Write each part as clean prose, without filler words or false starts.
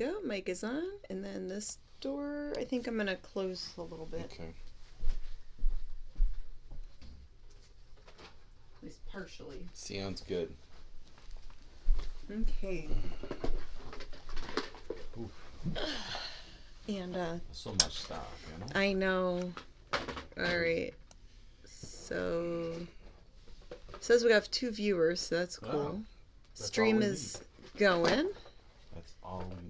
Yeah, mic is on. And then this door, I think I'm going to close a little bit. Okay. At least partially. Sounds good. Okay. Oof. And, so much stuff, you know? I know. Alright. So, it says we have 2 viewers, so that's cool. Wow. That's Stream all we is going. That's all we need.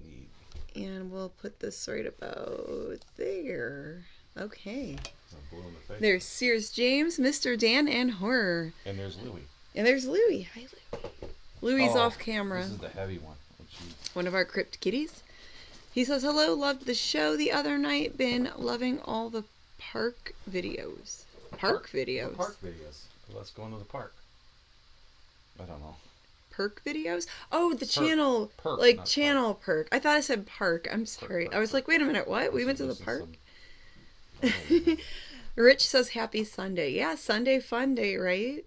And we'll put this right about there. Okay. Blue in the face. There's Sears James, Mr. Dan, and Horror. And there's Louie. And there's Louie. Hi, Louie. Louie's off camera. This is the heavy one. Oh, one of our crypt kitties. He says, hello, loved the show the other night. Been loving all the park videos. Park videos? The park videos. Let's go into the park. I don't know. Perk videos? Oh, the Perk. channel. Perk, like not channel perk. I thought I said park. I'm sorry. Perk. I was like, wait a minute, what? We went to the park? Oh, Rich says happy Sunday. Yeah, Sunday fun day, right?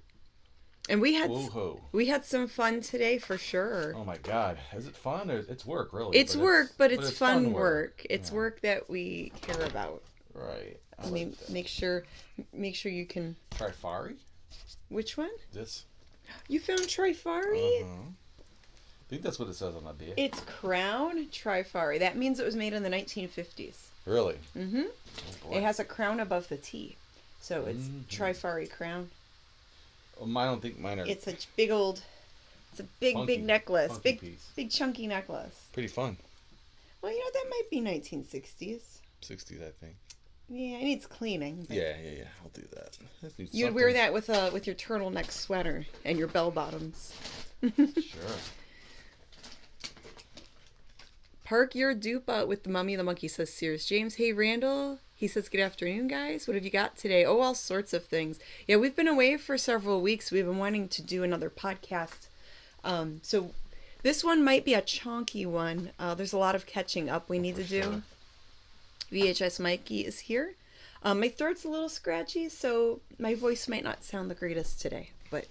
And we had some fun today for sure. Oh my God, is it fun? Or it's work, really. It's work, but it's fun work. It's yeah. work that we care about. Right. I mean, make sure you can. Trifari? Which one? This. You found Trifari? I think that's what it says on that beer. It's Crown Trifari. That means it was made in the 1950s. Really? Mm-hmm. Oh, it has a crown above the T. So it's Trifari Crown. Well, I don't think mine are... It's a big old... It's a big, funky, big necklace. Piece. Big chunky necklace. Pretty fun. Well, you know, that might be 1960s. 60s, I think. Yeah, it needs cleaning. Yeah. I'll do that. You'd wear that with your turtleneck sweater and your bell bottoms. Sure. Park your dupe out with the Mummy and the Monkey, says Sears James. Hey, Randall. He says, good afternoon, guys. What have you got today? Oh, all sorts of things. Yeah, we've been away for several weeks. We've been wanting to do another podcast. So this one might be a chonky one. There's a lot of catching up we need to do. Sure. VHS Mikey is here. My throat's a little scratchy, so my voice might not sound the greatest today. But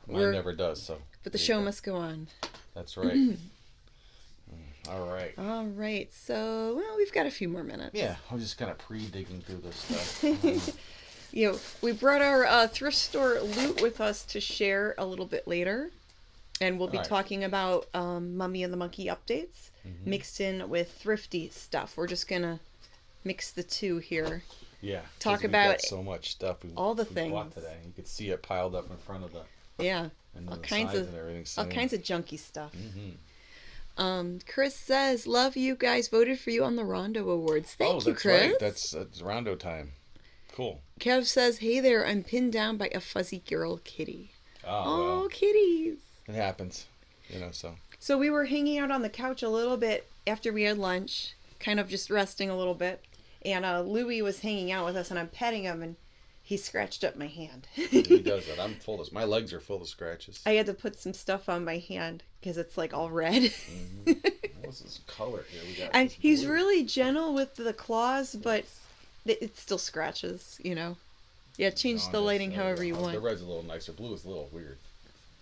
mine never does, so. But the show must go on. That's right. All right. So, well, we've got a few more minutes. Yeah, I'm just kind of pre-digging through this stuff. We brought our thrift store loot with us to share a little bit later. And we'll be talking about Mummy and the Monkey updates mixed in with thrifty stuff. We're just going to mix the two here. Yeah. Talk about got so much stuff all the things bought today. You could see it piled up in front of the... Yeah. And all the kinds signs of and everything. all kinds of junky stuff. Mm-hmm. Chris says, love you guys. Voted for you on the Rondo Awards. Thank you, Chris. Right. That's Rondo time. Cool. Kev says, hey there, I'm pinned down by a fuzzy girl kitty. Oh, well, kitties. it happens. So we were hanging out on the couch a little bit after we had lunch, kind of just resting a little bit. And Louie was hanging out with us, and I'm petting him, and he scratched up my hand. He does that. My legs are full of scratches. I had to put some stuff on my hand because it's like all red. What's this color here? We got and he's blue. really gentle with the claws, but it still scratches, Yeah, change the lighting however you want. The red's a little nicer. Blue is a little weird.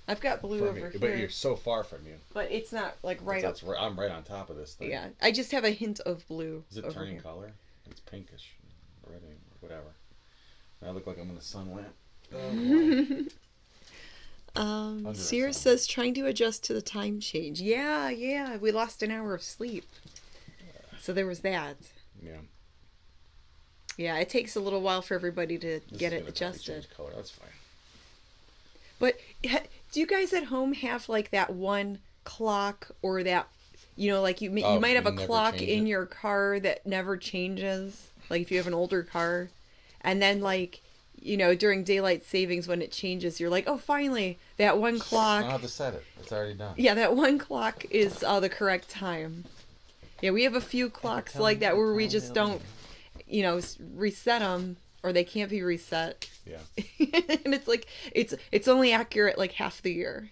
I've got blue over here. But you're so far from you. But it's not like right up. I'm right on top of this thing. Yeah, I just have a hint of blue. Is it turning color? It's pinkish, red, whatever. I look like I'm in a sun lamp. Sears says trying to adjust to the time change. Yeah. We lost an hour of sleep. So there was that. Yeah. Yeah, it takes a little while for everybody to get it adjusted. Color. That's fine. But do you guys at home have like that one clock or that, like you might have a clock in your car that never changes? Like if you have an older car, and then like, during daylight savings when it changes, you're like, oh, finally, that one clock. I don't have to set it. It's already done. Yeah, that one clock is the correct time. Yeah, we have a few clocks like that where we just don't, reset them, or they can't be reset. Yeah. And it's like, it's only accurate like half the year.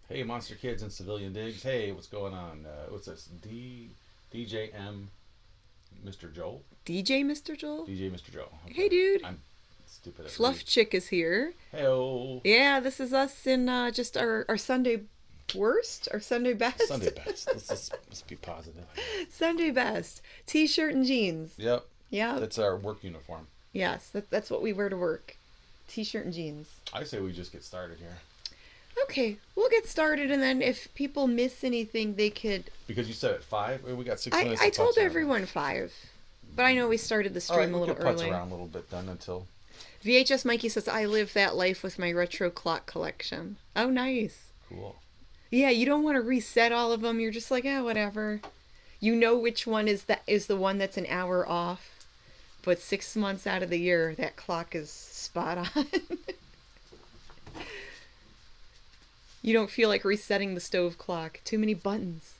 Hey, Monster Kids and Civilian Digs. Hey, what's going on? What's this? DJ Mr. Joel? DJ Mr. Joel? DJ Mr. Joel. Okay. Hey, dude. I'm stupid at Fluff Chick is here. Hey-o. Yeah, this is us in just our Sunday worst or Sunday best? Sunday best. Let's be positive. Sunday best. T-shirt and jeans. Yep. Yeah. That's our work uniform. Yes, that's what we wear to work. T-shirt and jeans. I say we just get started here. Okay, we'll get started, and then if people miss anything, they could... Because you said at 5? We got 6 minutes. I told everyone 5, but I know we started the stream a little early. early. Around a little bit then until... VHS Mikey says, I live that life with my retro clock collection. Oh, nice. Cool. Yeah, you don't want to reset all of them. You're just like, whatever. You know which one is the one that's an hour off, but 6 months out of the year, that clock is spot on. You don't feel like resetting the stove clock. Too many buttons.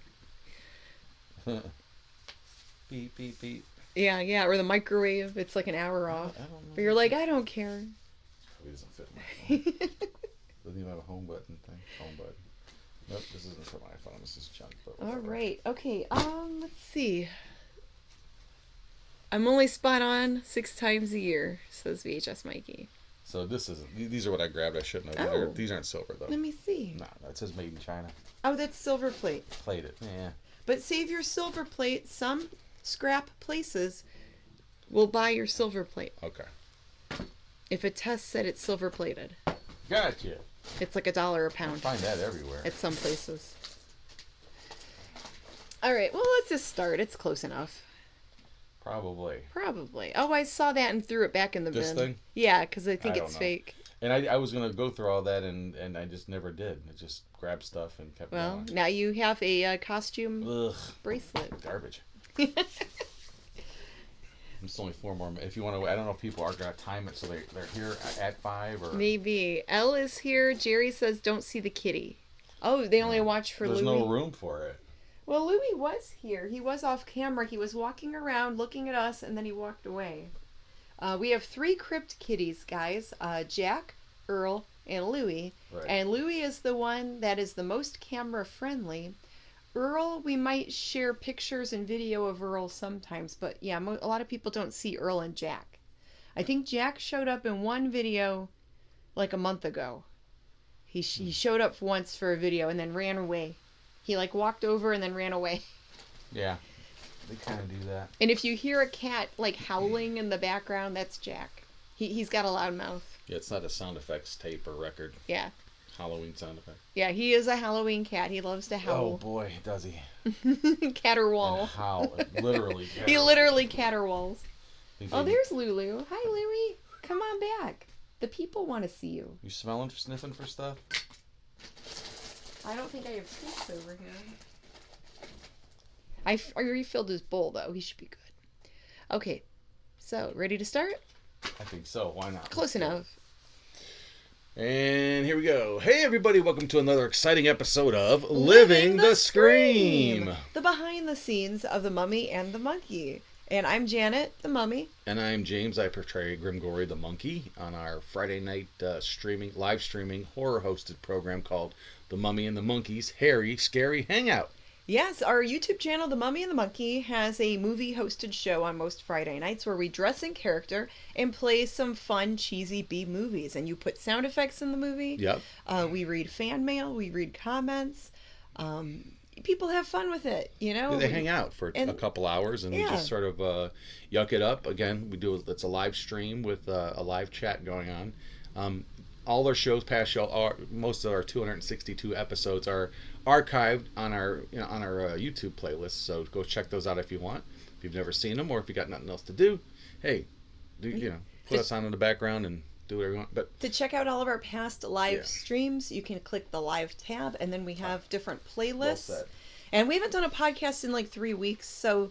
Beep, beep, beep. Yeah, or the microwave. It's like an hour off. I don't know. But you're like, I don't care. Probably doesn't fit my phone. Doesn't even have a home button thing. Home button. Nope, this isn't for my phone. This is junk. But All right. Okay. Let's see. I'm only spot on 6 times a year, says VHS Mikey. So these are what I grabbed. I shouldn't have. Oh. These aren't silver though. Let me see. No, that says made in China. Oh, that's silver plate. Plated. Yeah. But save your silver plate. Some scrap places will buy your silver plate. Okay. If a test said it's silver plated. Gotcha. It's like $1 a pound. Find that everywhere. At some places. All right. Well, let's just start. It's close enough. Probably. Oh, I saw that and threw it back in the bin. This thing? Yeah, because I think I don't it's know. fake. And I was going to go through all that, and I just never did. I just grabbed stuff and kept Well, going. now you have a costume Ugh. bracelet. Garbage. It's only 4 more. If you want to, I don't know if people are going to time it so they're here at 5 or. Maybe. Elle is here. Jerry says, don't see the kitty. Oh, they only watch for There's Louis. no room for it. Well, Louis was here. He was off camera. He was walking around looking at us, and then he walked away. We have 3 crypt kitties, guys. Jack, Earl, and Louis. Right. And Louis is the one that is the most camera friendly. Earl, we might share pictures and video of Earl sometimes, but yeah, a lot of people don't see Earl and Jack. I think Jack showed up in one video like a month ago. He showed up once for a video and then ran away. He like walked over and then ran away. Yeah, they kind of do that. And if you hear a cat like howling in the background, that's Jack. He's got a loud mouth. Yeah, it's not a sound effects tape or record. Yeah. Halloween sound effect. Yeah, he is a Halloween cat. He loves to howl. Oh boy, does he. Caterwaul. And howl. Literally. He literally caterwauls. Oh, They- there's Lulu. Hi, Louie. Come on back. The people want to see you. You smelling, sniffing for stuff? I don't think I have treats over here. I refilled his bowl, though. He should be good. Okay. So, ready to start? I think so. Why not? Close enough. And here we go. Hey, everybody. Welcome to another exciting episode of Living the Scream. The behind the scenes of The Mummy and the Monkey. And I'm Janet, the Mummy. And I'm James. I portray Grimgory the Monkey on our Friday night live streaming, horror-hosted program called The Mummy and the Monkey's Hairy, Scary Hangout. Yes, our YouTube channel, The Mummy and the Monkey, has a movie-hosted show on most Friday nights where we dress in character and play some fun, cheesy B-movies. And you put sound effects in the movie. Yep. We read fan mail. We read comments. People have fun with it, you know? They hang out for a couple hours and we just sort of yuck it up. Again, it's a live stream with a live chat going on. All our shows, most of our 262 episodes are archived on our YouTube playlist. So go check those out if you want. If you've never seen them or if you got nothing else to do, hey, put us on in the background and do whatever you want. But to check out all of our past live streams, you can click the live tab, and then we have different playlists. Well said. And we haven't done a podcast in like 3 weeks, so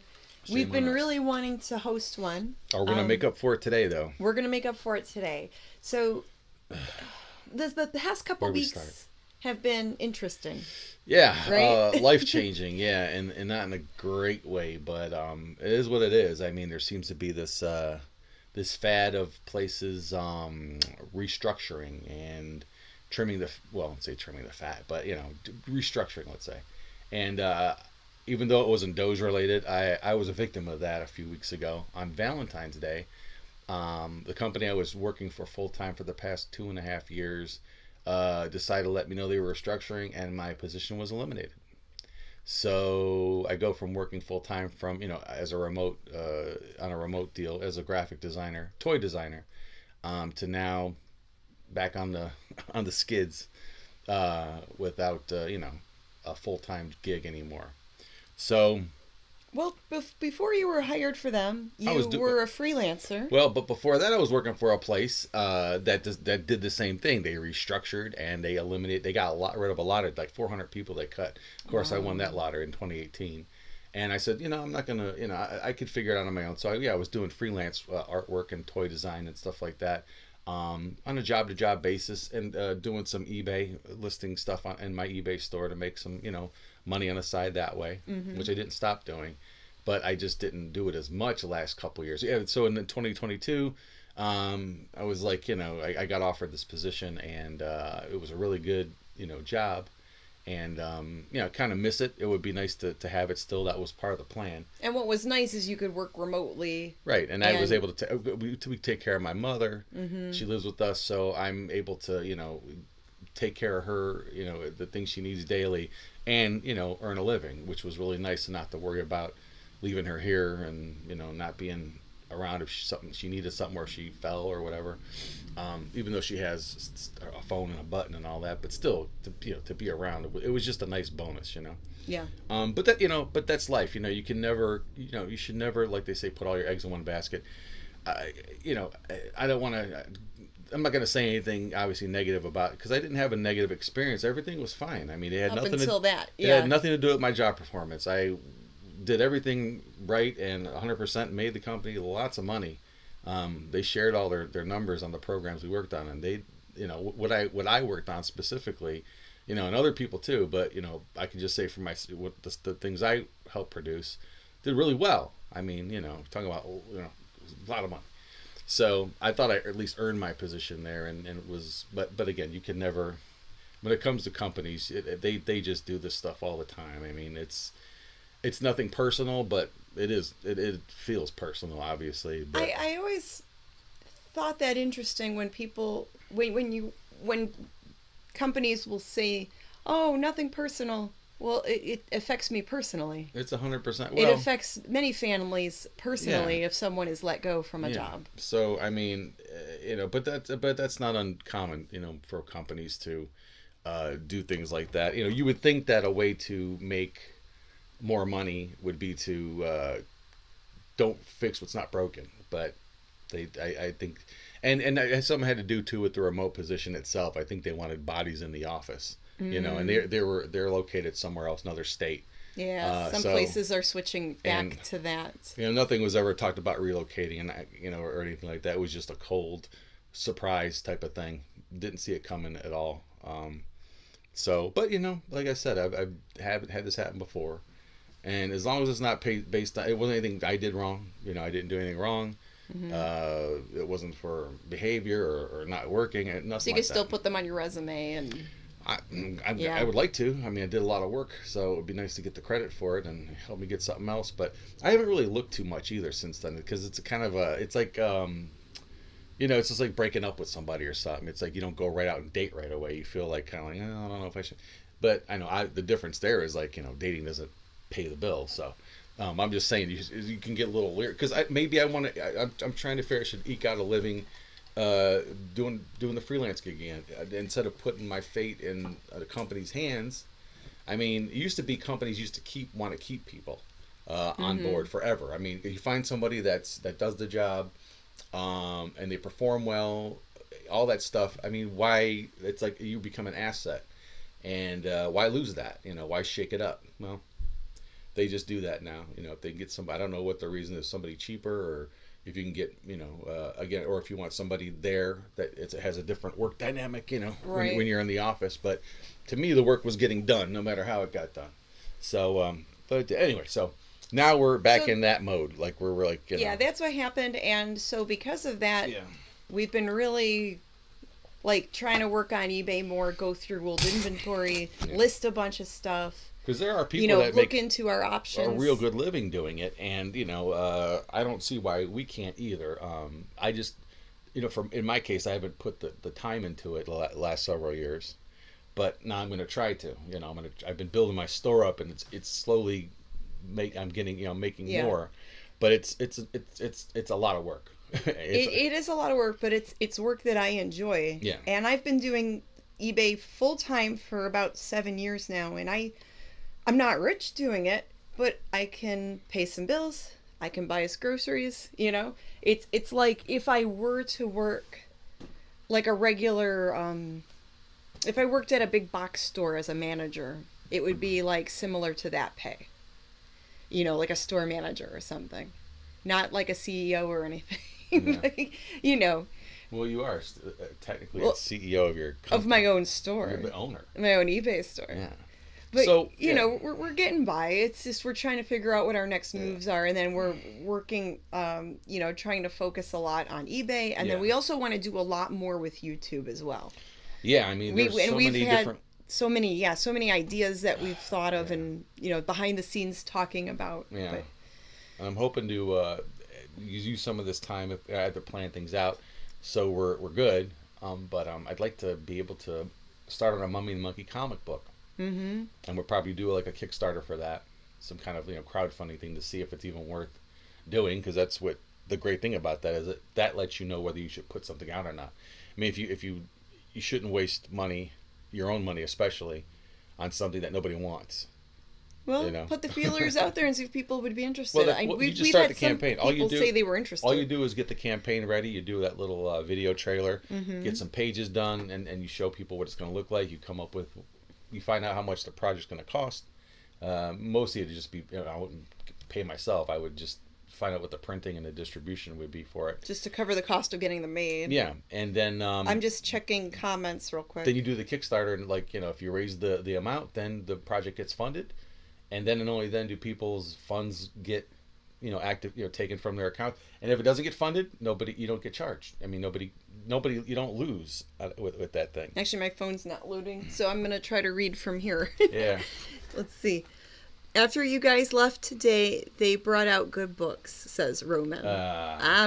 we've been really wanting to host one. We're going to make up for it today, though. We're going to make up for it today. So the past couple weeks have been interesting. Yeah, right? life-changing, yeah, and not in a great way, but it is what it is. I mean, there seems to be this fad of places restructuring and trimming the fat, but restructuring, let's say. And even though it wasn't Doge related, I was a victim of that a few weeks ago on Valentine's Day. The company I was working for full time for the past 2.5 years decided to let me know they were restructuring and my position was eliminated. So I go from working full time from, as a remote, on a remote deal as a graphic designer, toy designer, to now back on the on the skids, without a full time gig anymore. So. Well, before you were hired for them, you were a freelancer. Well, but before that, I was working for a place that did the same thing. They restructured and they eliminated. They got rid of a lot of, like, 400 people. They cut. Of course, I won that lottery in 2018, and I said, I'm not gonna, I could figure it out on my own. So I was doing freelance artwork and toy design and stuff like that, on a job-to-job basis, and doing some eBay listing stuff in my eBay store to make some money on the side that way, which I didn't stop doing, but I just didn't do it as much the last couple of years. Yeah, so in 2022, I was like, I got offered this position, and it was a really good, job, and kind of miss it. It would be nice to have it still. That was part of the plan. And what was nice is you could work remotely. Right, and I was able to we take care of my mother. She lives with us, so I'm able to, take care of her, the things she needs daily, and earn a living, which was really nice, to not to worry about leaving her here and not being around if she needed something, or she fell or whatever. Even though she has a phone and a button and all that, but still to be around, it was just a nice bonus, Yeah. But that's life. You can never, you should never, like they say, put all your eggs in one basket. I don't want to. I'm not going to say anything obviously negative about it, because I didn't have a negative experience. Everything was fine. I mean, it had Up nothing until that. It had nothing to do with my job performance. I did everything right and 100% made the company lots of money. They shared all their numbers on the programs we worked on, and they, what I worked on specifically, and other people too. But I can just say for the things I helped produce did really well. I mean, talking about a lot of money. So I thought I at least earned my position there, and it was, but again, you can never, when it comes to companies, they just do this stuff all the time. I mean, it's nothing personal, but it feels personal, obviously. But I always thought that interesting when people, when companies will say, oh, nothing personal. Well, it affects me personally. It's 100%. Well, it affects many families personally if someone is let go from a job. So I mean, but that's not uncommon, for companies to do things like that. You would think that a way to make more money would be to don't fix what's not broken, but I think, and something had to do too with the remote position itself. I think they wanted bodies in the office. And they're located somewhere else, another state. Yeah, some places are switching back to that. Nothing was ever talked about relocating, and or anything like that. It was just a cold surprise type of thing. Didn't see it coming at all. But like I said, I've had this happen before, and as long as it's not based on, it wasn't anything I did wrong. I didn't do anything wrong. It wasn't for behavior or not working. Nothing. So you can still put them on your resume and. I would like to. I mean, I did a lot of work, so it would be nice to get the credit for it and help me get something else. But I haven't really looked too much either since then, because it's it's like, it's just like breaking up with somebody or something. It's like you don't go right out and date right away. You feel like kind of like, I don't know if I should. But I know the difference there is like, dating doesn't pay the bill. So I'm just saying you can get a little weird, because I'm trying to figure I should eke out a living. Doing the freelance gig again, instead of putting my fate in a company's hands. I mean, it used to be companies used to want to keep people on board forever. I mean, if you find somebody that does the job, and they perform well, all that stuff. I mean, why? It's like you become an asset, and why lose that? Why shake it up? Well, they just do that now. If they get somebody, I don't know what the reason is, somebody cheaper, or if you can get, again, or if you want somebody there that it has a different work dynamic, right. when you're in the office. But to me, the work was getting done, no matter how it got done. So, but anyway, so now we're back in that mode, like we're like, yeah, that's what happened. And so because of that, we've been really like trying to work on eBay more, go through old inventory, list a bunch of stuff. Because there are people that look into our options, a real good living doing it, and I don't see why we can't either. I just, from in my case, I haven't put the time into it the last several years, but now I'm going to try to. I've been building my store up, and it's slowly I'm getting making more, but it's a lot of work. It is a lot of work, but it's work that I enjoy. Yeah. And I've been doing eBay full time for about 7 years now, and I'm not rich doing it, but I can pay some bills. I can buy us groceries. It's like if I were to work like a regular, if I worked at a big box store as a manager, it would be like similar to that pay. Like a store manager or something, not like a CEO or anything. Yeah. Well, you are technically a CEO of your company. Of my own store. You're the owner. My own eBay store. Yeah. But, so, we're getting by. It's just we're trying to figure out what our next moves are. And then we're working, trying to focus a lot on eBay. And then we also want to do a lot more with YouTube as well. Yeah, I mean, there's so many ideas that we've thought of and, behind the scenes talking about. Yeah. But I'm hoping to use some of this time if I have to plan things out so we're good. But I'd like to be able to start on a Mummy and the Monkey comic book. Mm-hmm. And we'll probably do like a Kickstarter for that, some kind of crowdfunding thing to see if it's even worth doing, because that's what the great thing about that is that lets you know whether you should put something out or not. I mean, if you shouldn't waste money, your own money especially, on something that nobody wants. Well, put the feelers out there and see if people would be interested. You just start the campaign. All you do, say they were interested. All you do is get the campaign ready. You do that little video trailer, mm-hmm. get some pages done, and you show people what it's going to look like. You find out how much the project's going to cost. Mostly it'd just be, I wouldn't pay myself. I would just find out what the printing and the distribution would be for it. Just to cover the cost of getting them made. Yeah, and then... I'm just checking comments real quick. Then you do the Kickstarter, and if you raise the amount, then the project gets funded. And then and only then do people's funds get, active, taken from their account. And if it doesn't get funded, you don't get charged. I mean, nobody, you don't lose with that thing. Actually, my phone's not loading, so I'm going to try to read from here. Yeah. Let's see. After you guys left today, they brought out good books, says Roman.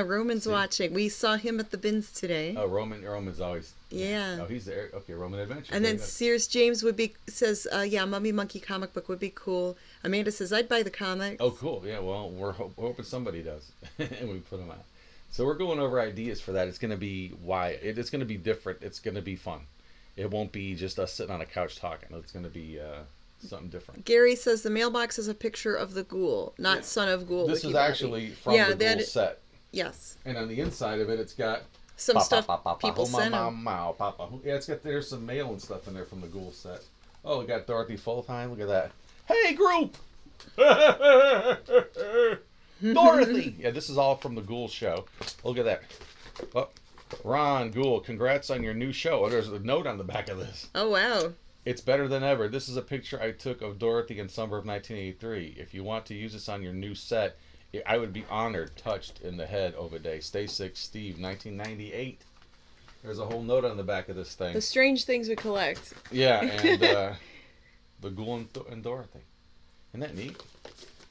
Roman's watching. We saw him at the bins today. Oh, Roman's always... Yeah. Oh, he's there. Okay, Roman Adventure. And then Sears James says, Mummy Monkey comic book would be cool. Amanda says, I'd buy the comics. Oh, cool. Yeah, well, we're hoping somebody does. And we put them out. So we're going over ideas for that. It's going to be it's going to be different. It's going to be fun. It won't be just us sitting on a couch talking. It's going to be something different. Gary says the mailbox is a picture of the ghoul, not Son of Ghoul. This is actually from the Ghoul set. Yes. And on the inside of it, it's got... some stuff people sent him. Yeah, there's some mail and stuff in there from the Ghoul set. Oh, we got Dorothy full-time. Look at that. Hey, group! Dorothy! Yeah, this is all from the Ghoul show. Look at that. Oh, Ron Ghoul, congrats on your new show. Oh, there's a note on the back of this. Oh, wow. It's better than ever. This is a picture I took of Dorothy in summer of 1983. If you want to use this on your new set, I would be honored. Touched in the head over day. Stay sick, Steve. 1998. There's a whole note on the back of this thing. The strange things we collect. Yeah, and the Ghoul and Dorothy. Isn't that neat?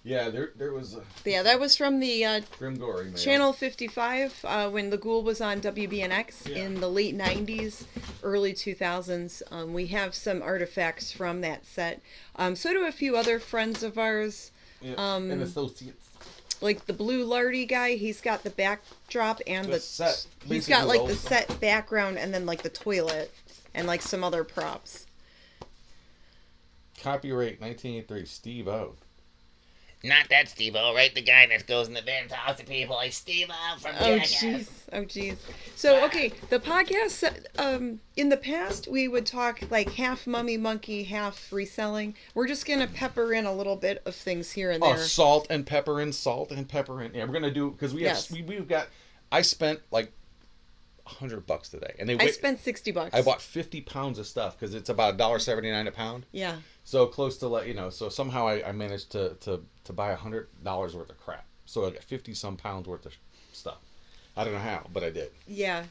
Yeah, there was a... Yeah, that was from the Grim Gory mail. Channel 55 when the Ghoul was on WBNX in the late 90s, early 2000s. We have some artifacts from that set. So do a few other friends of ours. Yeah, and associates. Like the Blue Lardy guy, he's got the backdrop and the set. He's got like the set background and then like the toilet and like some other props. Copyright 1983, Steve O. Not that Steve-O, right? The guy that goes in the van and talks to people like Steve-O from Jackass. Oh, jeez. So, okay, the podcast, in the past, we would talk like half Mummy Monkey, half reselling. We're just going to pepper in a little bit of things here and there. Oh, salt and pepper in. Yeah, we're going to do, because we've got, I spent like $100 today. And I spent $60. I bought 50 pounds of stuff, because it's about $1.79 a pound. Yeah. So close to, so somehow I managed to buy $100 worth of crap. So I got 50 some pounds worth of stuff. I don't know how, but I did. Yeah.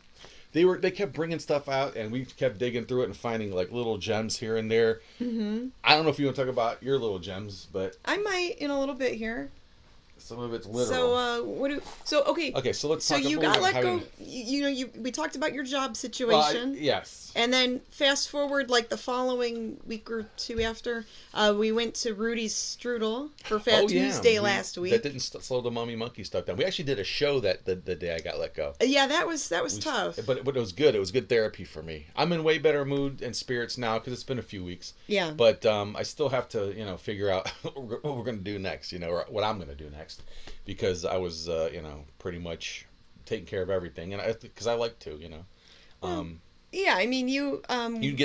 They kept bringing stuff out, and we kept digging through it and finding like little gems here and there. Mm-hmm. I don't know if you want to talk about your little gems, but I might in a little bit here. Some of it's literal. So okay. Okay, so let's So talk you about got let having... go. We talked about your job situation. Yes. And then fast forward like the following week or two after, we went to Rudy's Strudel for Fat Tuesday last week. That didn't slow the Mummy Monkey stuff down. We actually did a show that the day I got let go. Yeah, that was tough. But it was good. It was good therapy for me. I'm in way better mood and spirits now because it's been a few weeks. Yeah. But I still have to, figure out what we're going to do next, or what I'm going to do next, because I was, pretty much taking care of everything, and because I like to, Yeah, I mean, you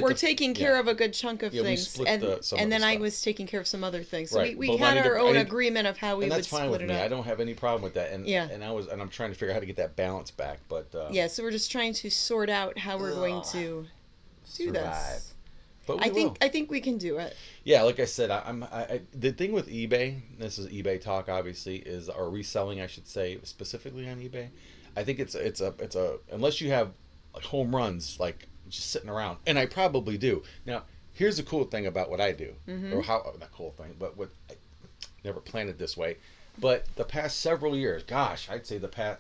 were taking care of a good chunk of things, and then I was taking care of some other things. So right. we had our own agreement of how we would split it up. And that's fine with me. I don't have any problem with that. And I'm trying to figure out how to get that balance back. But so we're just trying to sort out how we're going to do this. But I think we can do it. Yeah, like I said, the thing with eBay, this is eBay talk, obviously, or reselling, I should say, specifically on eBay. I think it's a unless you have like home runs, like just sitting around, and I probably do. Now, here's the cool thing about what I do, or not cool thing, but what I never planned it this way. But the past several years, gosh, I'd say the past.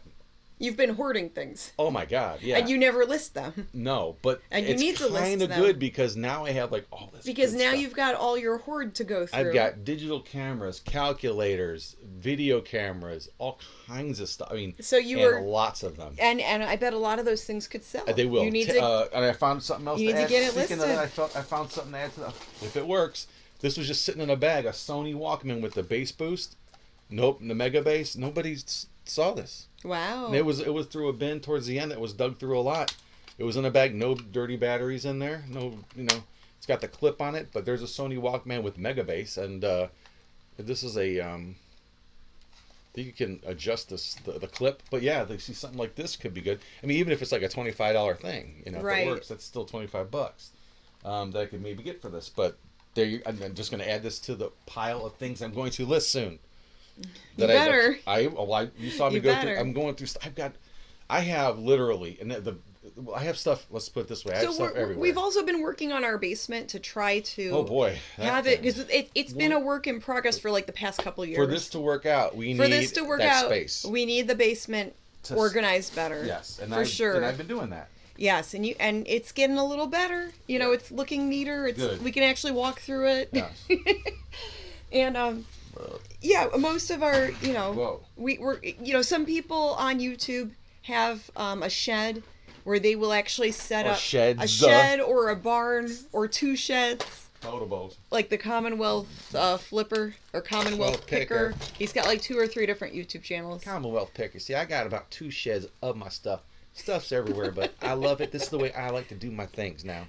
You've been hoarding things. Oh my God, yeah. And you never list them. No, but and you need to list them. It's kind of good because now I have like all this. Because now stuff. you've got all your hoard to go through. I've got digital cameras, calculators, video cameras, all kinds of stuff. I mean, lots of them. And I bet a lot of those things could sell. They will. You need to. And I found something else. You need to get it listed. I found something to add to that. If it works, this was just sitting in a bag. A Sony Walkman with the bass boost. Nope, the Mega Bass. Nobody saw this. Wow. And it was through a bin towards the end that was dug through a lot. It was in a bag, no dirty batteries in there. No, it's got the clip on it, but there's a Sony Walkman with Mega Bass, and this is a I think you can adjust the clip, but yeah, they see something like this could be good. I mean, even if it's like a $25 thing, if it works, that's still $25 that I could maybe get for this. But I'm just going to add this to the pile of things I'm going to list soon. You better. You saw me go through. I'm going through. I have literally, and I have stuff. Let's put it this way. I have stuff everywhere. We've also been working on our basement to try to. Oh boy. Have it because it's been a work in progress for like the past couple of years. For this to work out, we need that space. We need the basement organized better. Yes, and sure. And I've been doing that. Yes, and it's getting a little better. It's looking neater. Good. We can actually walk through it. Yes. And yeah, most of our we're some people on YouTube have a shed where they will actually set up a shed or a barn or two sheds. Motorboats. Like the Commonwealth Flipper or Commonwealth Picker. He's got like 2 or 3 different YouTube channels. Commonwealth Picker. See, I got about 2 sheds of my stuff. Stuff's everywhere, but I love it. This is the way I like to do my things now.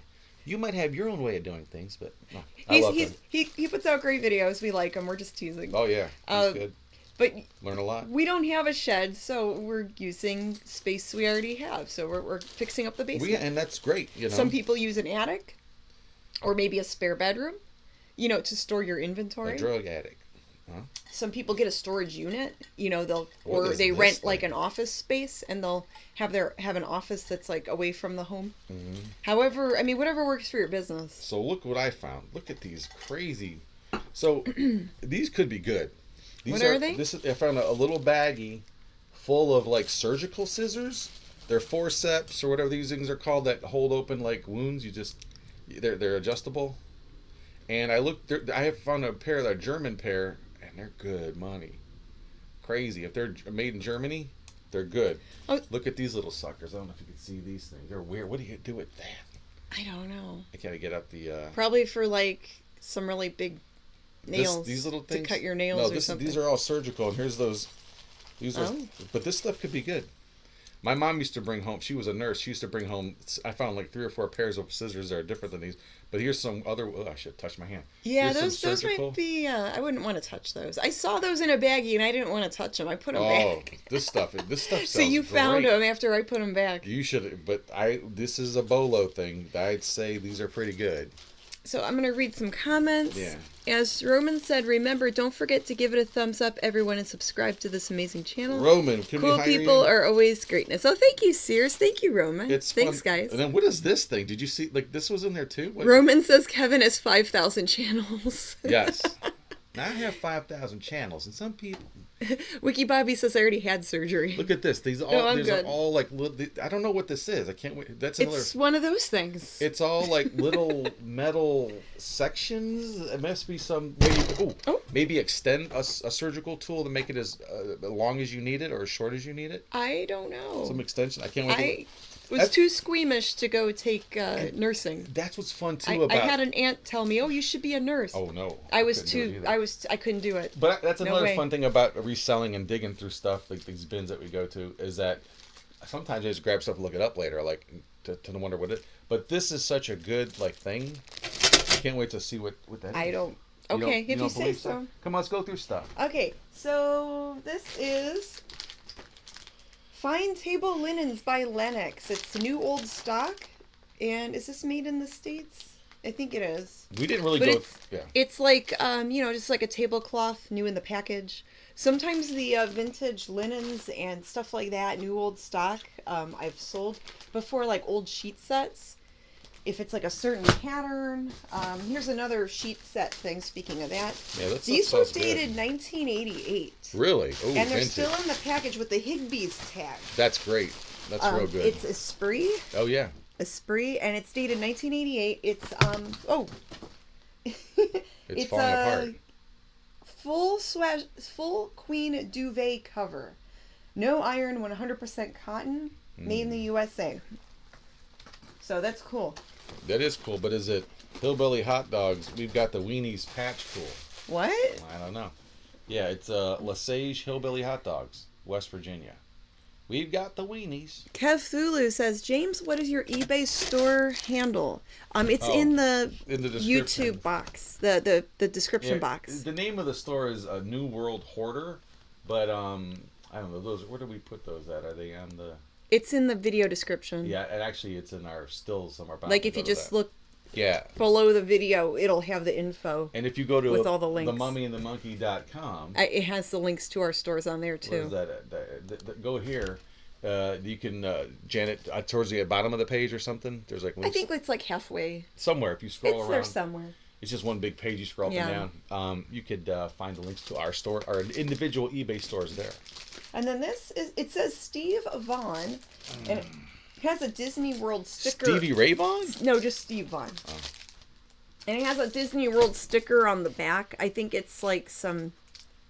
You might have your own way of doing things, but no, I love him. He puts out great videos. We like him. We're just teasing. Oh yeah, he's good. But learn a lot. We don't have a shed, so we're using space we already have. So we're fixing up the basement. And that's great. Some people use an attic, or maybe a spare bedroom, to store your inventory. A drug addict. Huh? Some people get a storage unit, they rent like an office space and they'll have an office that's like away from the home. Mm-hmm. However, I mean, whatever works for your business. So look what I found. Look at these crazy. So these could be good. What are they? I found a little baggie full of like surgical scissors. They're forceps or whatever these things are called that hold open like wounds. They're adjustable. And I have found a German pair. And they're good money. Crazy. If they're made in Germany, they're good. Oh. Look at these little suckers. I don't know if you can see these things. They're weird. What do you do with that? I don't know. I can't get up the... Probably for like some really big nails. These little things? To cut your nails or something. These are all surgical. And here's those... But this stuff could be good. My mom used to bring home... She was a nurse. She used to bring home... I found like 3 or 4 pairs of scissors that are different than these. But here's some other... Oh, I should touch my hand. Yeah, those might be... I wouldn't want to touch those. I saw those in a baggie and I didn't want to touch them. I put them back. this stuff So you found them after I put them back. You should... But this is a bolo thing. I'd say these are pretty good. So I'm going to read some comments. Yeah. As Roman said, remember, don't forget to give it a thumbs up, everyone, and subscribe to this amazing channel. Roman, can we hire you? Cool people are always greatness. Oh, thank you, Sears. Thank you, Roman. Thanks, guys. And then what is this thing? Did you see, like, this was in there too? Roman says Kevin has 5,000 channels. Yes. Now I have 5,000 channels, and some people... Wiki Bobby says I already had surgery. Look at this. These all No, I'm these are good. all like I don't know what this is. I can't wait. That's another. It's one of those things. It's all like little metal sections. It must be some way. Maybe extend a surgical tool to make it as long as you need it or as short as you need it. I don't know. Some extension. I can't wait. Was too squeamish to go take nursing. That's what's fun too I had an aunt tell me, "Oh, you should be a nurse." Oh no. I couldn't do it. But that's another way. fun thing about reselling and digging through stuff like these bins that we go to is that sometimes I just grab stuff and look it up later, like to wonder what it. But this is such a good like thing. I can't wait to see what that is. I don't. Okay, if you say so. Come on, let's go through stuff. Okay, so this is Fine Table Linens by Lennox. It's new old stock. And is this made in the States? I think it is. We didn't really go... It's like, just like a tablecloth, new in the package. Sometimes the vintage linens and stuff like that, new old stock, I've sold before, like old sheet sets. If it's like a certain pattern. Here's another sheet set thing, speaking of that. Yeah, these were dated 1988. Really? Oh, and they're vintage. Still in the package with the Higbee's tag. That's great. That's real good. It's Esprit. Oh, yeah. Esprit, and it's dated 1988. It's, it's falling apart. Full queen duvet cover. No iron, 100% cotton, made in the USA. So that's cool. That is cool, but is it Hillbilly Hot Dogs? We've got the Weenies Patch Cool. What? I don't know. Yeah, it's Lesage Hillbilly Hot Dogs, West Virginia. We've got the Weenies. Kev Thulu says, James, what is your eBay store handle? It's in the YouTube box, the description box. The name of the store is New World Hoarder, but I don't know those. Where do we put those at? Are they on the? It's in the video description. Yeah, and actually, it's in our stills somewhere. Like if you just look. Yeah. Below the video, it'll have the info. And if you go to with all the links. themummyandthemonkey.com, it has the links to our stores on there too. Where is that? Go here. You can Janet towards the bottom of the page or something. There's like links. I think it's like halfway. Somewhere if you scroll around. It's there somewhere. It's just one big page. You scroll up and down. You could find the links to our store, our individual eBay stores there. And then it says Steve Vaughn, and it has a Disney World sticker. Stevie Ray Vaughan? No, just Steve Vaughn. Oh. And it has a Disney World sticker on the back. I think it's like some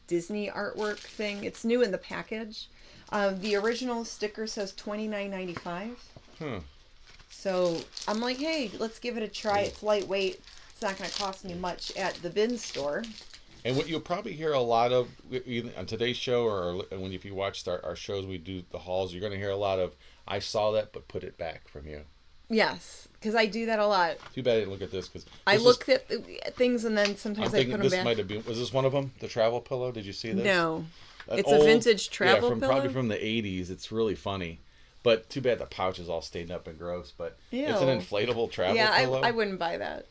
Disney artwork thing. It's new in the package. The original sticker says $29.95. So I'm like, hey, let's give it a try. It's lightweight. It's not going to cost me much at the bin store. And what you'll probably hear a lot of either on today's show or if you watched our shows, we do the hauls, you're going to hear a lot of, I saw that, but put it back from you. Yes, because I do that a lot. Too bad I didn't look at this. Cause I look at things and then sometimes I put them back. This might have been, was this one of them? The travel pillow? Did you see this? No. It's a vintage travel pillow? Probably from the 80s. It's really funny. But too bad the pouch is all stained up and gross. But it's an inflatable travel pillow. Yeah, I wouldn't buy that.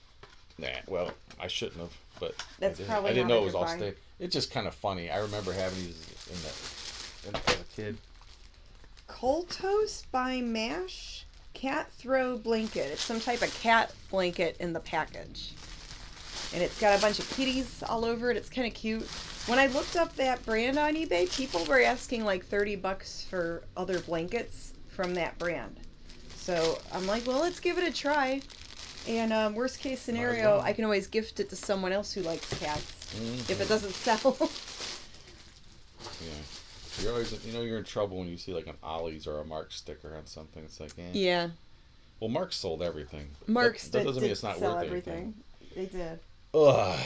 Nah, well, I shouldn't have. But I didn't know it was all stained. It's just kind of funny. I remember having these as a kid. Coltos by Mash cat throw blanket. It's some type of cat blanket in the package. And it's got a bunch of kitties all over it. It's kind of cute. When I looked up that brand on eBay, people were asking like $30 for other blankets from that brand. So I'm like, well, let's give it a try. And worst case scenario, I can always gift it to someone else who likes cats if it doesn't sell. Yeah, you're always, you're in trouble when you see like an Ollie's or a Mark's sticker on something. It's like, yeah. Well, Mark's sold everything. Mark's that doesn't mean it's not worth everything. They did. Ugh.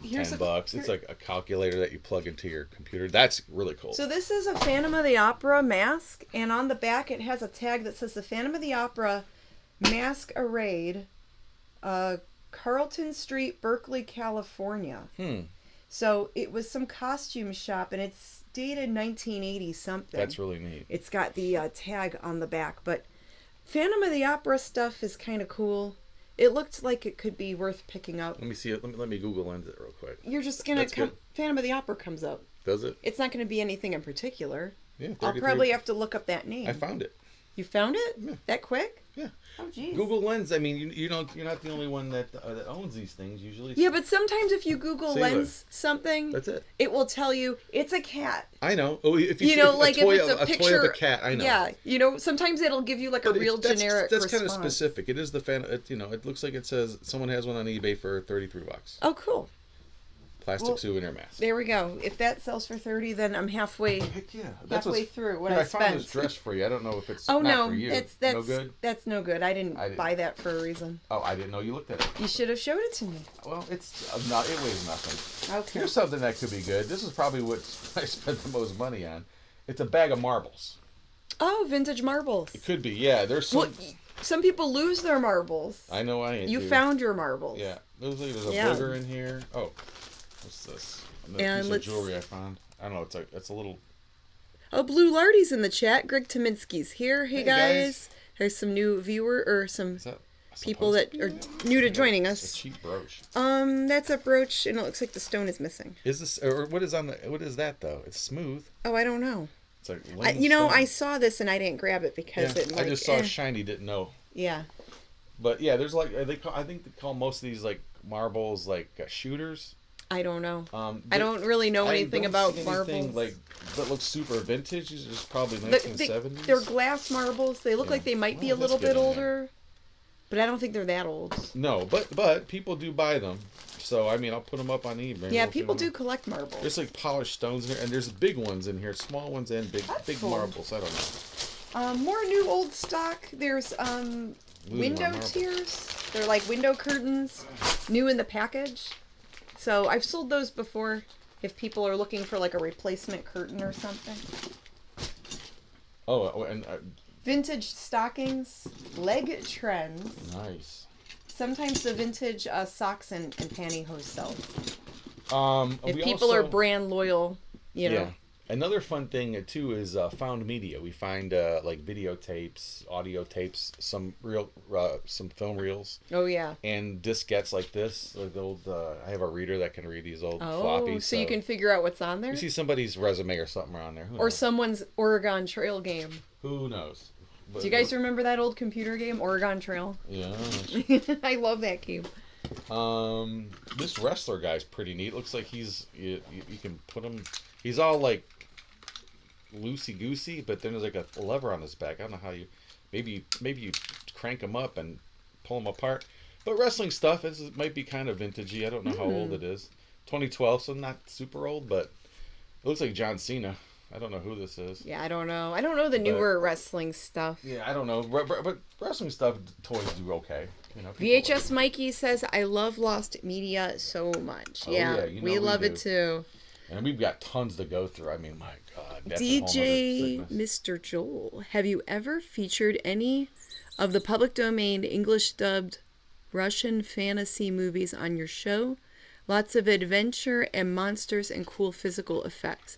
$10. It's like a calculator that you plug into your computer. That's really cool. So this is a Phantom of the Opera mask, and on the back it has a tag that says the Phantom of the Opera Mask Arrayed, Carlton Street, Berkeley, California. So it was some costume shop, and it's dated 1980 something. That's really neat. It's got the tag on the back, but Phantom of the Opera stuff is kind of cool. It looked like it could be worth picking up. Let me see it. Let me Google Lens it real quick. You're just gonna come. Phantom of the Opera comes up. Does it? It's not gonna be anything in particular. Yeah. I'll probably have to look up that name. I found it. You found it? Yeah. That quick? Yeah. Oh, geez. Google Lens. I mean, you don't. You're not the only one that owns these things usually. Yeah, but sometimes if you Google Lens something, that's it. It will tell you it's a cat. I know. Oh, if you know, like if it's a picture of a cat, I know. Yeah, you know, sometimes it'll give you like a real generic. That's response. kind of specific. It is the fan. You know, it looks like it says someone has one on eBay for $33. Oh, cool. Plastic souvenir mask. There we go. If that sells for 30, then I'm halfway. Heck yeah, halfway through what I spent. found this dress for you. I don't know if it's oh not no, for you. that's no good. That's no good. I didn't buy that for a reason. Oh, I didn't know you looked at it. You should have showed it to me. Well, it's not. It weighs nothing. Okay. Here's something that could be good. This is probably what I spent the most money on. It's a bag of marbles. Oh, vintage marbles. It could be. Yeah, there's some. Well, some people lose their marbles. I know I ain't. You found your marbles. Yeah. There's a booger in here. Oh, what's this? Another piece of jewelry I found. I don't know. It's a little. Oh, Blue Lardy's in the chat. Greg Tominski's here. Hey guys. There's some new viewer or some people that are new to joining us. It's a cheap brooch. That's a brooch, and it looks like the stone is missing. Is this or what is on the? What is that though? It's smooth. Oh, I don't know. It's like I saw this and I didn't grab it because it. I just saw shiny. Didn't know. Yeah. But yeah, there's like I think they call most of these like marbles like shooters. I don't know. I don't really know anything about marbles. Like that looks super vintage. These are just probably 1970s. They're glass marbles. They look like they might be a little bit older, but I don't think they're that old. No, but people do buy them. So I mean, I'll put them up on eBay. Yeah, people do collect marbles. There's like polished stones in here, and there's big ones in here, small ones and big cool. marbles. I don't know. More new old stock. There's window tiers. They're like window curtains, new in the package. So I've sold those before if people are looking for like a replacement curtain or something. Oh, and vintage stockings, leg trends. Nice. Sometimes the vintage socks and pantyhose sell. If people are brand loyal, you know. Yeah. Another fun thing too is found media. We find like videotapes, audio tapes, some film reels. Oh yeah. And diskettes like this. Like the old. I have a reader that can read these old Oh, floppies. so you can figure out what's on there. You see somebody's resume or something around there. Or someone's Oregon Trail game. Who knows? But, do you guys remember that old computer game, Oregon Trail? Yeah. I love that game. This wrestler guy's pretty neat. Looks like you can put him. He's all like loosey goosey, but then there's like a lever on his back. I don't know how you. Maybe you crank him up and pull him apart. But wrestling stuff might be kind of vintagey. I don't know how old it is. 2012, so not super old, but it looks like John Cena. I don't know who this is. Yeah, I don't know. I don't know the newer wrestling stuff. Yeah, I don't know. But wrestling stuff, toys do okay. You know, VHS Mikey says, I love Lost Media so much. Oh, yeah, we love it too. And we've got tons to go through. I mean, my God. That's DJ Mr. Joel, have you ever featured any of the public domain English dubbed Russian fantasy movies on your show? Lots of adventure and monsters and cool physical effects.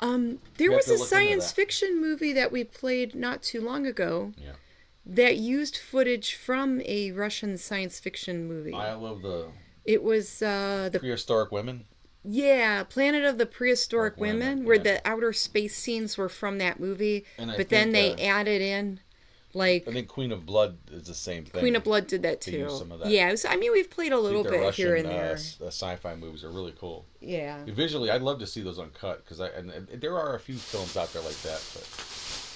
There was a science fiction movie that we played not too long ago that used footage from a Russian science fiction movie. I love the... It was the Prehistoric Women? Yeah, Planet of the Prehistoric Women, where the outer space scenes were from that movie, but then they added in, like... I think Queen of Blood is the same thing. Queen of Blood did that too. Some of that. Yeah, I mean, we've played a little bit Russian, here and there. The sci-fi movies are really cool. Yeah. Visually, I'd love to see those uncut, because and there are a few films out there like that,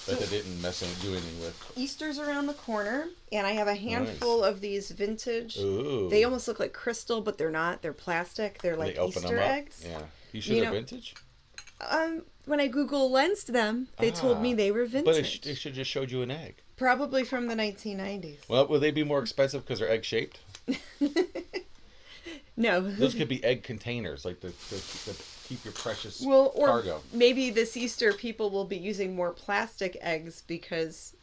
but they didn't do anything with. Easter's around the corner, and I have a handful of these vintage. Ooh. They almost look like crystal, but they're not. They're plastic. They're like Easter eggs. Yeah. You sure they're vintage? When I Google lensed them, they told me they were vintage. But it should just showed you an egg. Probably from the 1990s. Well, will they be more expensive because they're egg-shaped? No. Those could be egg containers, like the keep your precious or cargo. Maybe this Easter people will be using more plastic eggs because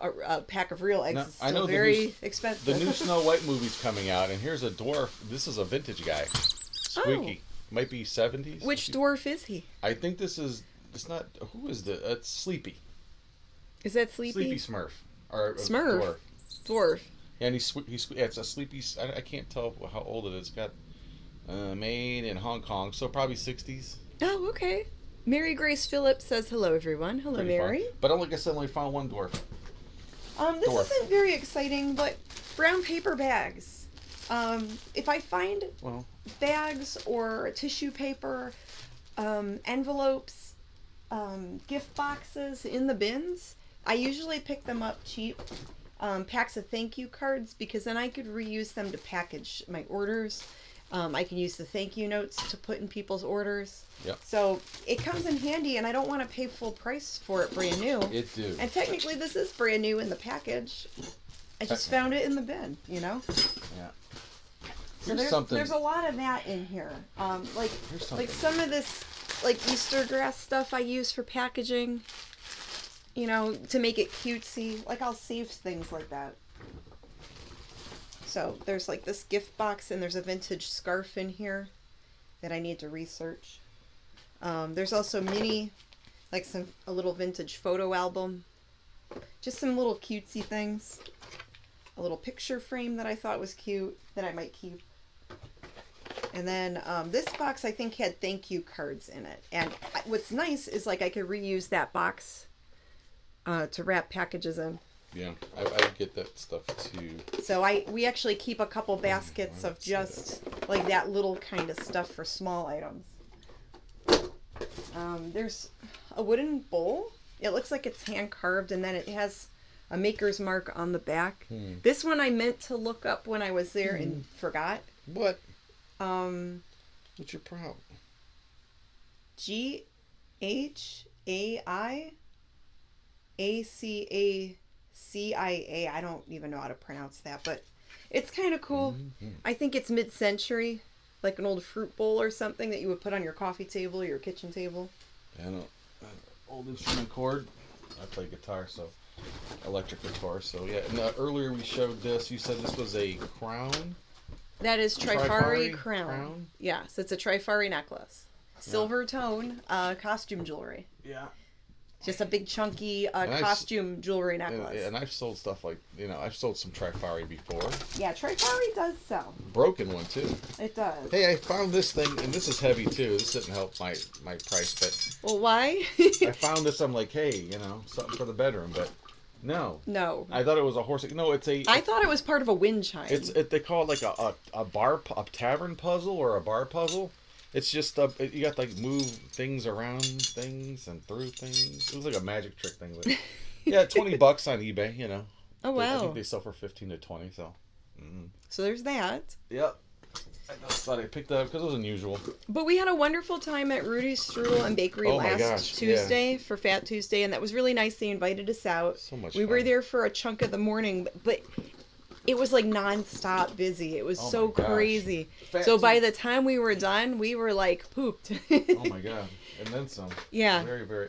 a pack of real eggs is still very expensive. The new Snow White movie's coming out, and here's a dwarf. This is a vintage guy. Squeaky. Might be 70s. Which dwarf is he? I think this is... It's not... Who is the... It's Sleepy. Is that Sleepy? Sleepy Smurf. Or Smurf. Dwarf. Yeah, and it's a Sleepy... I can't tell how old it is. It's got... made in Hong Kong, so probably 60s. Oh, okay. Mary Grace Phillips says hello, everyone. Hello, Mary. Fun. But like I said, I only found one dwarf. This Dwarf. isn't very exciting, but brown paper bags. If I find bags or tissue paper, envelopes, gift boxes in the bins, I usually pick them up cheap. Packs of thank you cards, because then I could reuse them to package my orders. I can use the thank you notes to put in people's orders. Yep. So it comes in handy, and I don't want to pay full price for it brand new. It do. And technically this is brand new in the package. I just found it in the bin, you know? Yeah. So there's a lot of that in here. Like some of this like Easter grass stuff I use for packaging, you know, to make it cutesy. Like I'll save things like that. So there's like this gift box, and there's a vintage scarf in here that I need to research. There's also like a little vintage photo album. Just some little cutesy things. A little picture frame that I thought was cute that I might keep. And then this box I think had thank you cards in it. And what's nice is like I could reuse that box to wrap packages in. Yeah, I get that stuff too. So we actually keep a couple baskets of just like that little kind of stuff for small items. There's a wooden bowl. It looks like it's hand carved, and then it has a maker's mark on the back. This one I meant to look up when I was there and forgot. What? What's your problem? GHAIACACIA. I don't even know how to pronounce that, but it's kind of cool. I think it's mid-century, like an old fruit bowl or something that you would put on your coffee table or your kitchen table. Old instrument cord. I play guitar, so electric guitar. So yeah. And earlier we showed this. You said this was a crown. That is Trifari crown. Yeah, so it's a Trifari necklace. Silver tone, costume jewelry. Yeah. Just a big chunky costume jewelry necklace. And I've sold stuff like, I've sold some Trifari before. Yeah, Trifari does sell. Broken one too. It does. Hey, I found this thing, and this is heavy too. This didn't help my price, but. Well, why? I found this. I'm like, hey, something for the bedroom, but no. No. I thought it was a horse. No, it's a. I thought it was part of a wind chime. They call it like a tavern puzzle or a bar puzzle. It's just you got to like move things around things and through things. It was like a magic trick thing. But yeah, $20 on eBay. Oh wow! I think they sell for 15 to 20. So. So there's that. Yep. I just thought I picked that up because it was unusual. But we had a wonderful time at Rudy's Strudel and Bakery last Tuesday for Fat Tuesday, and that was really nice. They invited us out. So much. We were there for a chunk of the morning, but it was like nonstop busy. It was so crazy. So by the time we were done, we were like pooped. Oh my god. And then some. Yeah. Very, very,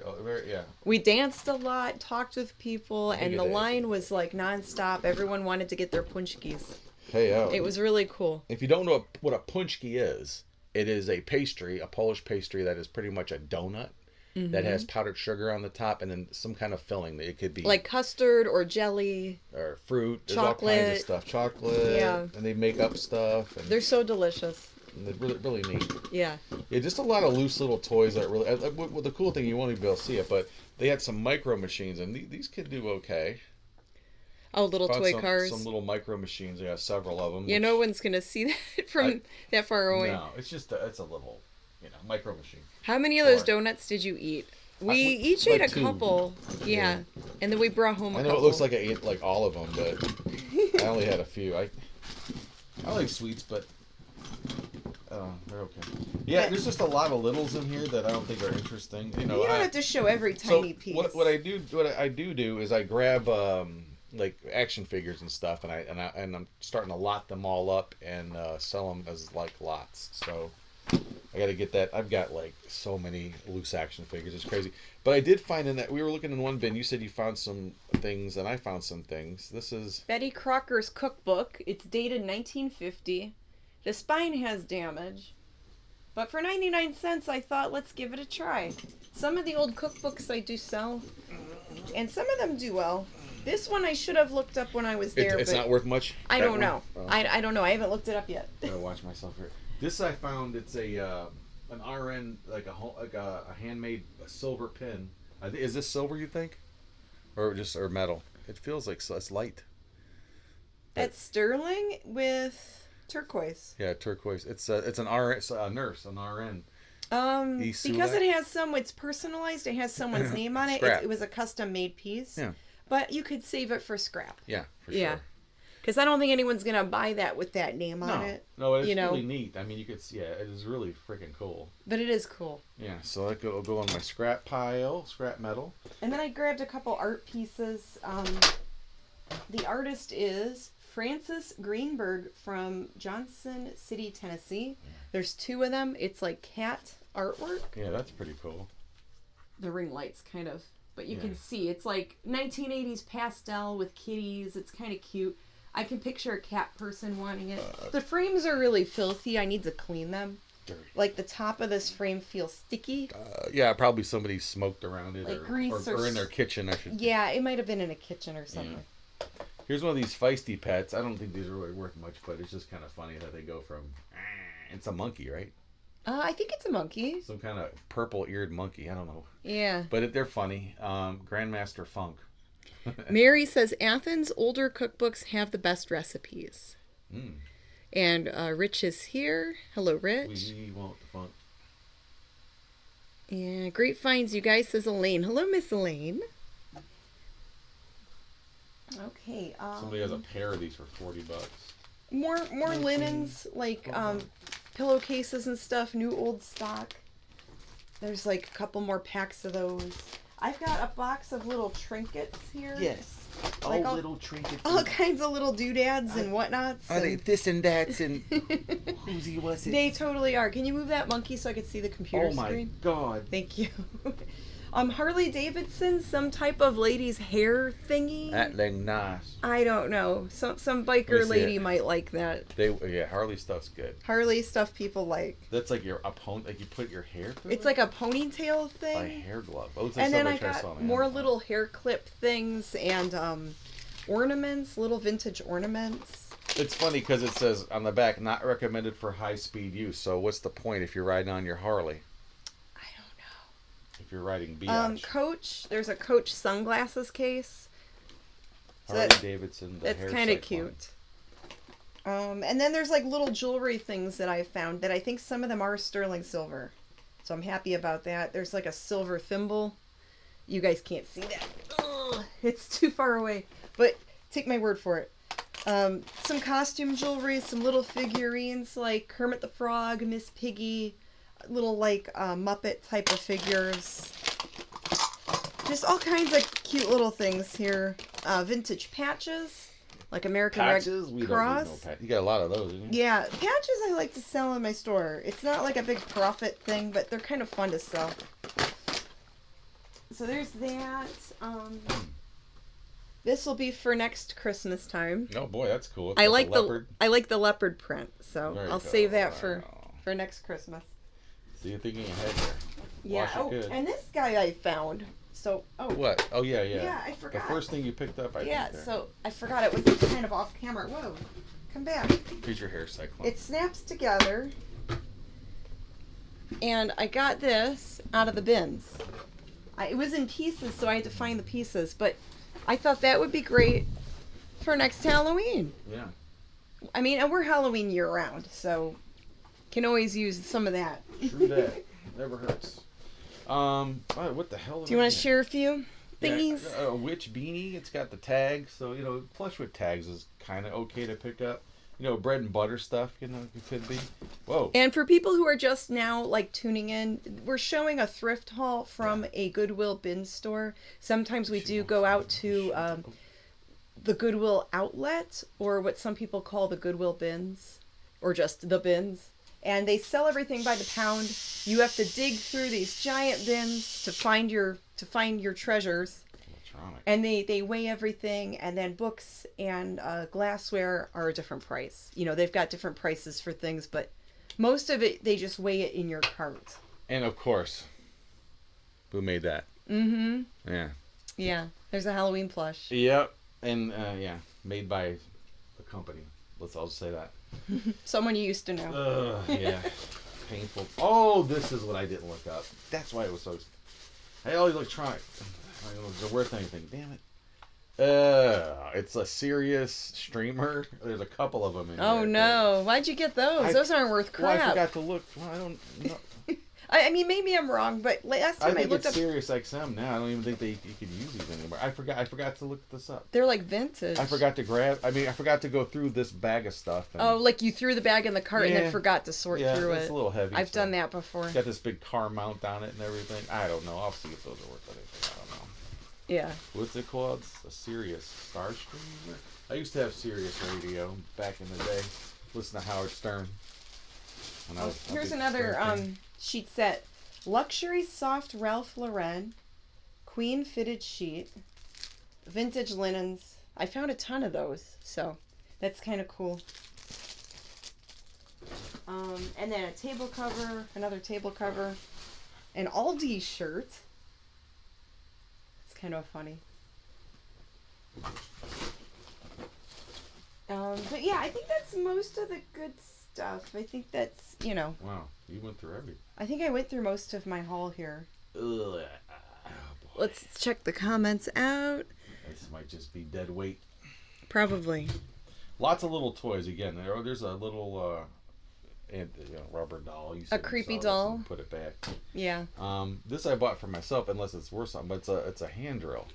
yeah. We danced a lot, talked with people, and the line was like nonstop. Everyone wanted to get their punchkis. Hey, it was really cool. If you don't know what a punchki is, it is a pastry, a Polish pastry that is pretty much a donut. That has powdered sugar on the top and then some kind of filling. It could be like custard or jelly or fruit. There's chocolate. all kinds of stuff. Chocolate. Yeah. And they make up stuff. And they're so delicious. And they're really, really neat. Yeah. Yeah, just a lot of loose little toys that really. Well, the cool thing, you won't even be able to see it, but they had some micro machines, and these could do okay. Oh, little toy cars. Some little micro machines. They got several of them. Yeah, no one's gonna see that from that far away. No, it's just it's a little, micro machine. How many of those donuts did you eat? We each ate a couple. Yeah. And then we brought home a couple. I know it looks like I ate like all of them, but I only had a few. I like sweets, but they're okay. Yeah, there's just a lot of littles in here that I don't think are interesting. You don't have to show every tiny piece. What I do is I grab like action figures and stuff, and I'm starting to lot them all up and sell them as like lots. So I got to get that. I've got like so many loose action figures. It's crazy. But I did find in that we were looking in one bin. You said you found some things, and I found some things. This is Betty Crocker's cookbook. It's dated 1950. The spine has damage. But for 99 cents, I thought, let's give it a try. Some of the old cookbooks I do sell, and some of them do well. This one I should have looked up when I was there. It's not worth much? I don't know. Oh. I don't know. I haven't looked it up yet. I gotta watch myself here. This I found. It's an RN like a handmade silver pin. Is this silver? You think, or metal? It feels like it's light. That's sterling with turquoise. Yeah, turquoise. It's an RN, it's a nurse, an RN. Because it has it's personalized. It has someone's name on it. It was a custom made piece. Yeah. But you could save it for scrap. Yeah, for sure. Yeah. Because I don't think anyone's gonna buy that with that name on it. No, it's really neat. I mean, you could see, it is really freaking cool. But it is cool. Yeah, so that will go on my scrap pile, scrap metal. And then I grabbed a couple art pieces. The artist is Francis Greenberg from Johnson City, Tennessee. There's 2 of them. It's like cat artwork. Yeah, that's pretty cool. The ring lights kind of, but you can see it's like 1980s pastel with kitties. It's kind of cute. I can picture a cat person wanting it. The frames are really filthy. I need to clean them. Dirty. Like the top of this frame feels sticky. Yeah, probably somebody smoked around it, like grease or in their kitchen. I should. Yeah, it might have been in a kitchen or something. Yeah. Here's one of these feisty pets. I don't think these are really worth much, but it's just kind of funny that they go from. It's a monkey, right? I think it's a monkey. Some kind of purple-eared monkey. I don't know. Yeah. But they're funny. Grandmaster Funk. Mary says Athens' older cookbooks have the best recipes. And Rich is here. Hello, Rich. We want the funk. And great finds, you guys, says Elaine. Hello, Miss Elaine. Okay. Somebody has a pair of these for $40. More linens, like pillowcases and stuff. New old stock. There's like a couple more packs of those. I've got a box of little trinkets here. Yes. Like little trinkets. All kinds of little doodads and whatnots. Are they this and that's and who's was it? They totally are. Can you move that monkey so I can see the computer screen? Oh my God. Thank you. Harley Davidson, some type of lady's hair thingy. That thing nice. I don't know. Some biker lady might like that. Harley stuff's good. Harley stuff people like. That's like your opponent. Like you put your hair through. It's like a ponytail thing. A hair glove. And then I got more little hair clip things and ornaments, little vintage ornaments. It's funny because it says on the back, not recommended for high speed use. So what's the point if you're riding on your Harley? If you're riding biatch. Coach, there's a Coach sunglasses case. Harley Davidson. That's kind of cute. And then there's like little jewelry things that I found that I think some of them are sterling silver. So I'm happy about that. There's like a silver thimble. You guys can't see that. Ugh, it's too far away. But take my word for it. Some costume jewelry, some little figurines like Kermit the Frog, Miss Piggy, little like Muppet type of figures. Just all kinds of cute little things here. Vintage patches, like American Red Cross. We don't need no patches. You got a lot of those, didn't you? Yeah, patches I like to sell in my store. It's not like a big profit thing, but they're kind of fun to sell. So there's that. This will be for next Christmas time. Oh boy, that's cool. I like the leopard print, so I'll save that for next Christmas. So you're thinking ahead there. Yeah. And this guy I found. So what? Oh yeah. Yeah, I forgot. The first thing you picked up, I think. Yeah, so I forgot it was kind of off camera. Whoa, come back. Here's your hair cyclone. It snaps together, and I got this out of the bins. It was in pieces, so I had to find the pieces. But I thought that would be great for next Halloween. Yeah. I mean, and we're Halloween year round, so can always use some of that. True that. Never hurts. What the hell? Do you want to share a few thingies? Yeah, a witch beanie. It's got the tags, so plush with tags is kind of okay to pick up. Bread and butter stuff. It could be. Whoa. And for people who are just now tuning in, we're showing a thrift haul from a Goodwill bin store. Sometimes we do go out to the Goodwill outlet, or what some people call the Goodwill bins, or just the bins. And they sell everything by the pound. You have to dig through these giant bins to find your treasures. Electronic. And they weigh everything, and then books and glassware are a different price. They've got different prices for things, but most of it they just weigh it in your cart. And of course, who made that? Mm-hmm. Yeah. Yeah. There's a Halloween plush. Yep. And made by the company. I'll just say that. Someone you used to know. Yeah. Painful. Oh, this is what I didn't look up. That's why it was so. Hey, all electronic. I don't know if it's worth anything. Damn it. It's a serious streamer. There's a couple of them in Oh there. no! Why'd you get those? Those aren't worth Well, crap. I forgot to look. Well, I don't know. I mean, maybe I'm wrong, but last time I think looked it's up, Sirius XM now. I don't even think you could use these anymore. I forgot to look this up. they're like vintage. I forgot to go through this bag of stuff. And, Oh, like you threw the bag in the cart and Yeah. then forgot to sort through it's it. a little heavy. I've so- done that before. Got this big car mount on it and everything. I don't know. I'll see if those are worth anything. I don't know. Yeah. What's it called? A Sirius Starstream? I used to have Sirius radio back in the day. Listen to Howard Stern. When I was a Here's big another Stern fan. sheet set. Luxury soft Ralph Lauren, queen fitted sheet, vintage linens. I found a ton of those, so that's kind of cool. And then a table cover, another table cover, an Aldi shirt. It's kind of funny. But yeah, I think that's most of the good stuff. I think that's, Wow, you went through everything. I think I went through most of my haul here. Ugh. Oh, boy. Let's check the comments out. This might just be dead weight. Probably. Lots of little toys again. There's a little rubber doll. You said you creepy saw this doll. and put it back. Yeah. This I bought for myself, unless it's worth something. But it's a hand drill.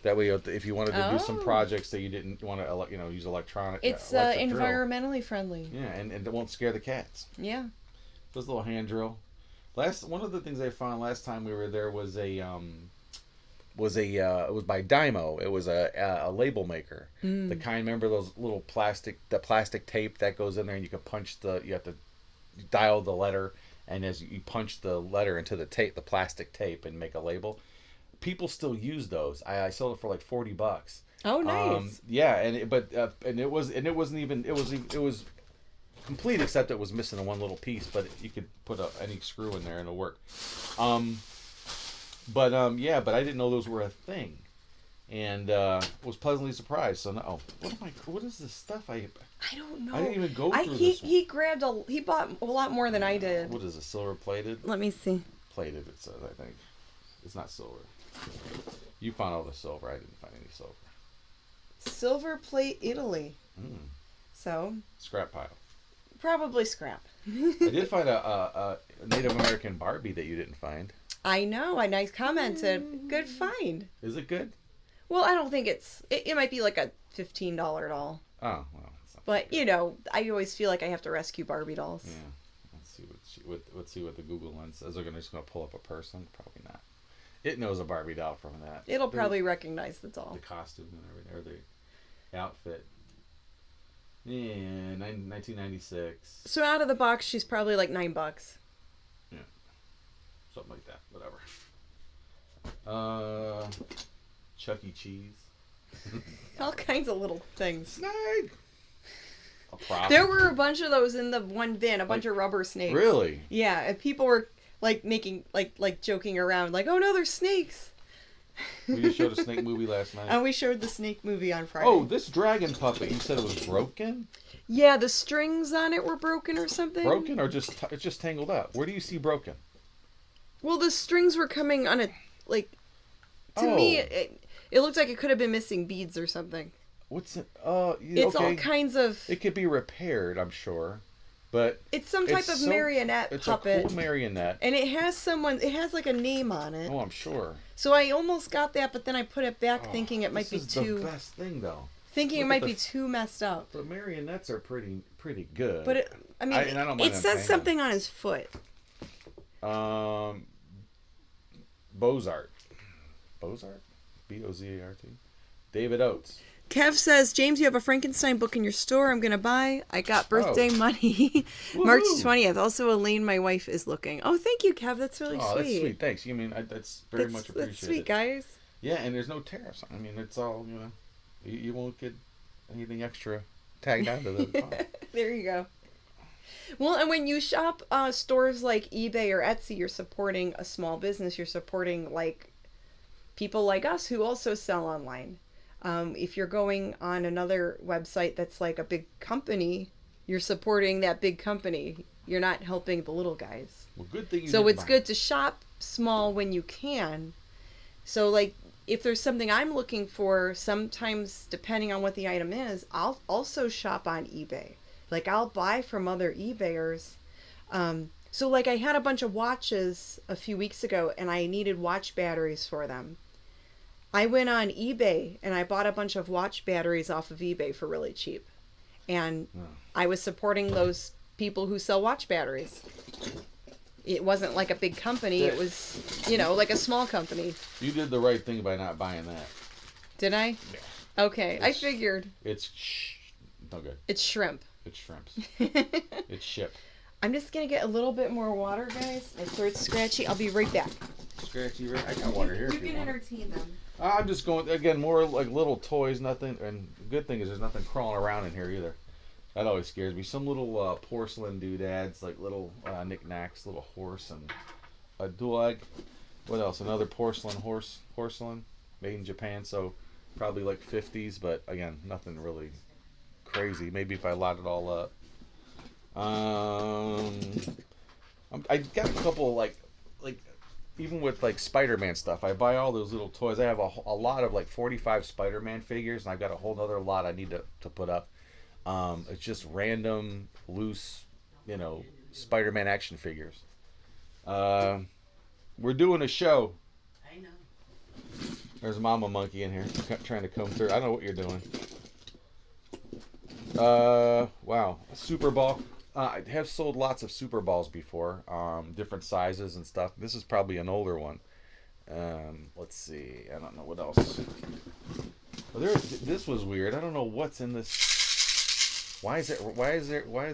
That way, if you wanted to do some Oh. projects that you didn't want to, use electronic, It's electric drill. environmentally friendly. Yeah, and it won't scare the cats. Yeah. This little hand drill. One of the things I found last time we were there was it was by Dymo. It was a label maker. The kind, remember those little plastic tape that goes in there, and you can punch you have to dial the letter, and as you punch the letter into the plastic tape, and make a label. People still use those. I sold it for like $40. Oh, nice. Yeah, it was complete, except it was missing one little piece. But you could put any screw in there and it'll work. But I didn't know those were a thing, and was pleasantly surprised. So now, what is this stuff? I don't know. I didn't even go through this. He bought a lot more than I did. What is it? Silver plated? Let me see. Plated. It says. I think it's not silver. You found all the silver. I didn't find any silver. Silver plate Italy. So Scrap pile. probably scrap. I did find a Native American Barbie that you didn't find. I know. I commented. Good find. Is it good? Well, I don't think it might be like a $15 doll. Oh, well. It's not But I always feel like I have to rescue Barbie dolls. Yeah. Let's see what the Google lens says. They're just gonna pull up a person. Probably not. It knows a Barbie doll from that. It'll probably recognize the doll. The costume and everything, or the outfit. Yeah, 1996. So out of the box, she's probably like $9. Yeah, something like that. Whatever. Chuck E. Cheese. All kinds of little things. Snake. A prop. There were a bunch of those in the one bin, a bunch of rubber snakes. Really? Yeah, and people were making joking around, like, "Oh no, there's snakes." We just showed a snake movie last night. And we showed the snake movie on Friday. Oh, this dragon puppet. You said it was broken. Yeah, the strings on it were broken or something. Broken or it's just tangled up? Where do you see broken? Well, the strings were coming on to me, it looked like it could have been missing beads or something. What's it? It's okay. all kinds of. It could be repaired, I'm sure, but It's some type of marionette puppet. It's a cool marionette. And it has like a name on it. Oh, I'm sure. So I almost got that, but then I put it back thinking it might be This is too. the best thing, though. Thinking it Look might at be too messed up. The marionettes are pretty good. But I don't mind it them says paying something on his foot. Bozart. B-O-Z-A-R-T. David Oates. Kev says, James, you have a Frankenstein book in your store I'm going to buy. I got birthday money. March 20th. Also, Elaine, my wife, is looking. Oh, thank you, Kev. That's really sweet. Oh, that's sweet. Thanks. That's very much appreciated. That's sweet, guys. Yeah, and there's no tariffs. I mean, it's all, you won't get anything extra tagged onto the cost. There you go. Well, and when you shop stores like eBay or Etsy, you're supporting a small business. You're supporting people like us who also sell online. If you're going on another website that's like a big company, you're supporting that big company. You're not helping the little guys. Well, good thing you So didn't it's buy. good to shop small when you can. So if there's something I'm looking for, sometimes depending on what the item is, I'll also shop on eBay. Like I'll buy from other eBayers. So like I had a bunch of watches a few weeks ago and I needed watch batteries for them. I went on eBay and I bought a bunch of watch batteries off of eBay for really cheap. And I was supporting those people who sell watch batteries. It wasn't like a big company. It was, like a small company. You did the right thing by not buying that. Did I? Yeah. Okay, I figured. It's no good. It's shrimp. It's shrimps. It's ship. I'm just going to get a little bit more water, guys. My throat's scratchy. I'll be right back. Scratchy, right? I got water here. You can entertain them. I'm just going, again, more like little toys, nothing. And the good thing is there's nothing crawling around in here either. That always scares me. Some little porcelain doodads, like little knickknacks, little horse and a dog. What else? Another porcelain, made in Japan. So probably like 50s, but again, nothing really crazy. Maybe if I lot it all up. I got a couple like even with like Spider-Man stuff, I buy all those little toys. I have a lot of like 45 Spider-Man figures, and I've got a whole other lot I need to put up. It's just random, loose, Spider-Man action figures. We're doing a show. I know. There's Mama Monkey in here trying to come through. I don't know what you're doing. Wow. Super Ball. I have sold lots of Super Balls before, different sizes and stuff. This is probably an older one. Let's see. I don't know what else. Well, this was weird. I don't know what's in this. Why is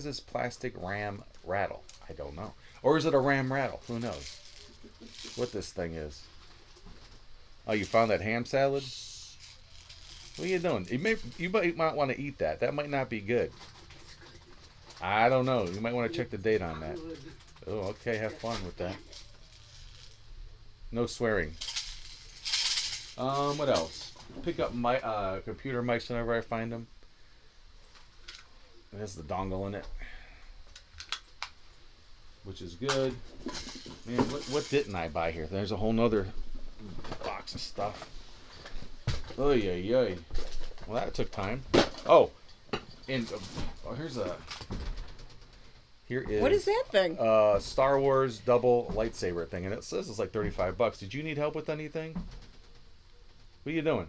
this plastic ram rattle? I don't know. Or is it a ram rattle? Who knows what this thing is? Oh, you found that ham salad? What are you doing? You might want to eat that. That might not be good. I don't know. You might want to check the date on that. Oh, okay. Have fun with that. No swearing. What else? Pick up my computer mics whenever I find them. It has the dongle in it, which is good. Man, what didn't I buy here? There's a whole nother box of stuff. Oh yeah. Well, that took time. Oh, and here is. What is that thing? Star Wars double lightsaber thing, and it says it's like $35. Did you need help with anything? What are you doing?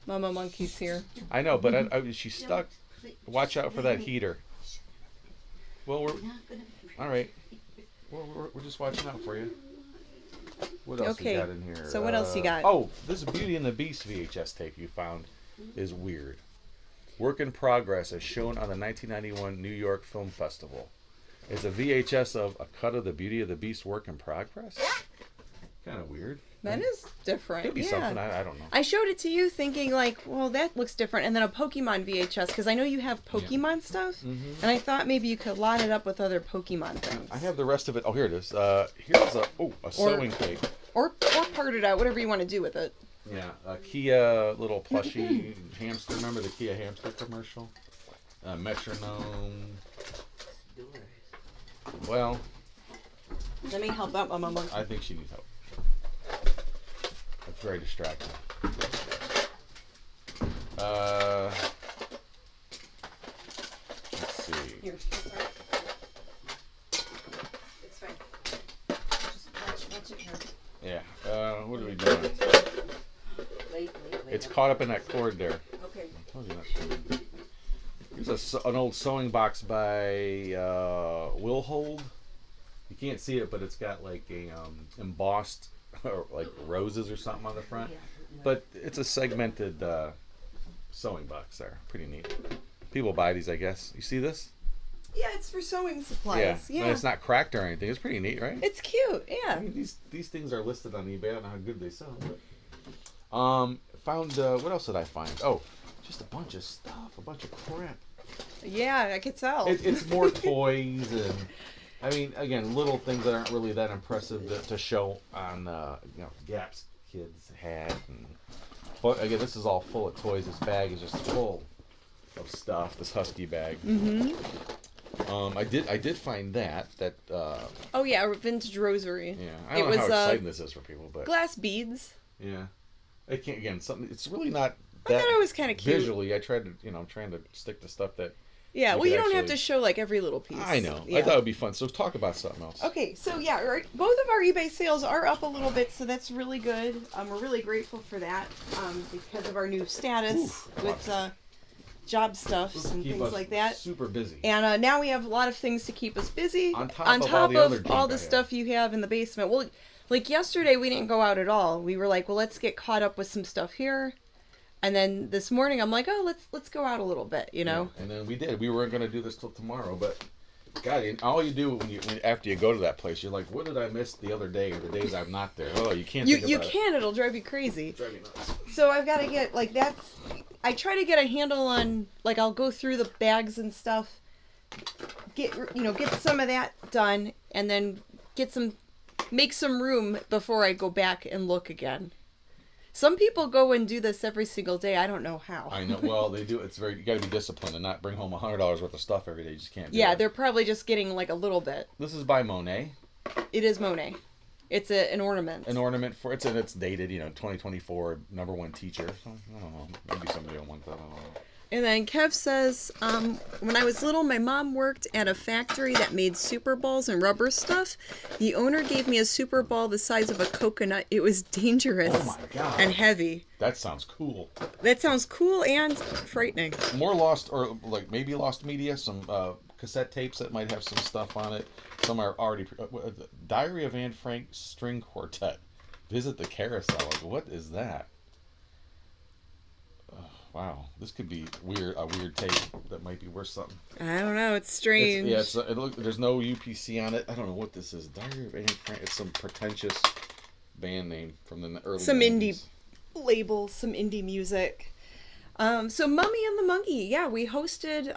Mama Monkey's here. I know, but she's stuck. Watch out for that heater. Well, all right. Well, we're just watching out for you. What else you got in here? So what else you got? Oh, this Beauty and the Beast VHS tape you found is weird. Work in progress as shown on the 1991 New York Film Festival. It's a VHS of a cut of the Beauty of the Beast work in progress. Kind of weird. That is different. Could be something. I don't know. I showed it to you thinking like, well, that looks different. And then a Pokemon VHS, because I know you have Pokemon stuff. Mm-hmm. And I thought maybe you could line it up with other Pokemon things. I have the rest of it. Oh, here it is. Here's a sewing tape. Or part it out, whatever you want to do with it. Yeah, a Kia little plushie hamster. Remember the Kia hamster commercial? Metronome. Well, let me help out Mama Monkey. I think she needs help. It's very distracting. Let's see. Here, it's fine. Just watch it hurt. Yeah. What are we doing? Late. It's caught up in that cord there. Okay. I told you not. Here's an old sewing box by Will Hold. You can't see it, but it's got like a embossed like roses or something on the front. But it's a segmented sewing box there. Pretty neat. People buy these, I guess. You see this? Yeah, it's for sewing supplies. Yeah. And it's not cracked or anything. It's pretty neat, right? It's cute. Yeah. I mean, these things are listed on eBay. I don't know how good they sell. But, found what else did I find? Oh, just a bunch of stuff, a bunch of crap. Yeah, I could tell. It's more toys and, I mean, again, little things that aren't really that impressive to show on, Gap's kids had. But again, this is all full of toys. This bag is just full of stuff. This Husky bag. Mm-hmm. I did find that. Oh yeah, a vintage rosary. Yeah, I don't know how exciting this is for people, but glass beads. Yeah. I can't, again, something, it's really not I that thought it was kind of cute. visually. I tried to, I'm trying to stick to stuff that. Yeah, well, you don't have actually- to show like every little piece. I know. Yeah. I thought it would be fun. So talk about something else. Okay, so yeah, both of our eBay sales are up a little bit, so that's really good. We're really grateful for that because of our new status with job stuffs and Keep things us like that. super busy. And now we have a lot of things to keep us busy. On top of all the other junk I have. stuff you have in the basement. Well, like yesterday, we didn't go out at all. We were like, well, let's get caught up with some stuff here. And then this morning, I'm like, oh, let's go out a little bit, you know. Yeah, and then we did. We weren't going to do this till tomorrow, but God, all you do after you go to that place, you're like, what did I miss the other day or the days I'm not there? Oh, you can't. You can. It'll drive you crazy. Drive me nuts. So I've got to get like that's. I try to get a handle on like I'll go through the bags and stuff. Get some of that done, and then make some room before I go back and look again. Some people go and do this every single day. I don't know how. I know. Well, they do. It's you got to be disciplined and not bring home $100 worth of stuff every day. You just can't. Yeah, they're probably just getting like a little bit. This is by Monet. It is Monet. It's an ornament. An ornament for it's dated. 2024 #1 teacher. So, I don't know. Maybe somebody will want that. I don't know. And then Kev says, when I was little, my mom worked at a factory that made super balls and rubber stuff. The owner gave me a super ball the size of a coconut. It was dangerous Oh my God. and heavy. That sounds cool. That sounds cool and frightening. More lost, or like maybe lost media, some cassette tapes that might have some stuff on it. Some are already. Diary of Anne Frank String Quartet. Visit the carousel. Like, what is that? Wow, this could be a weird tape that might be worth something. I don't know. It's strange. There's no UPC on it. I don't know what this is. Diary of Anne Frank. It's some pretentious band name from the early. Some 90s. indie label, some indie music. So Mummy and the Monkey. Yeah, we hosted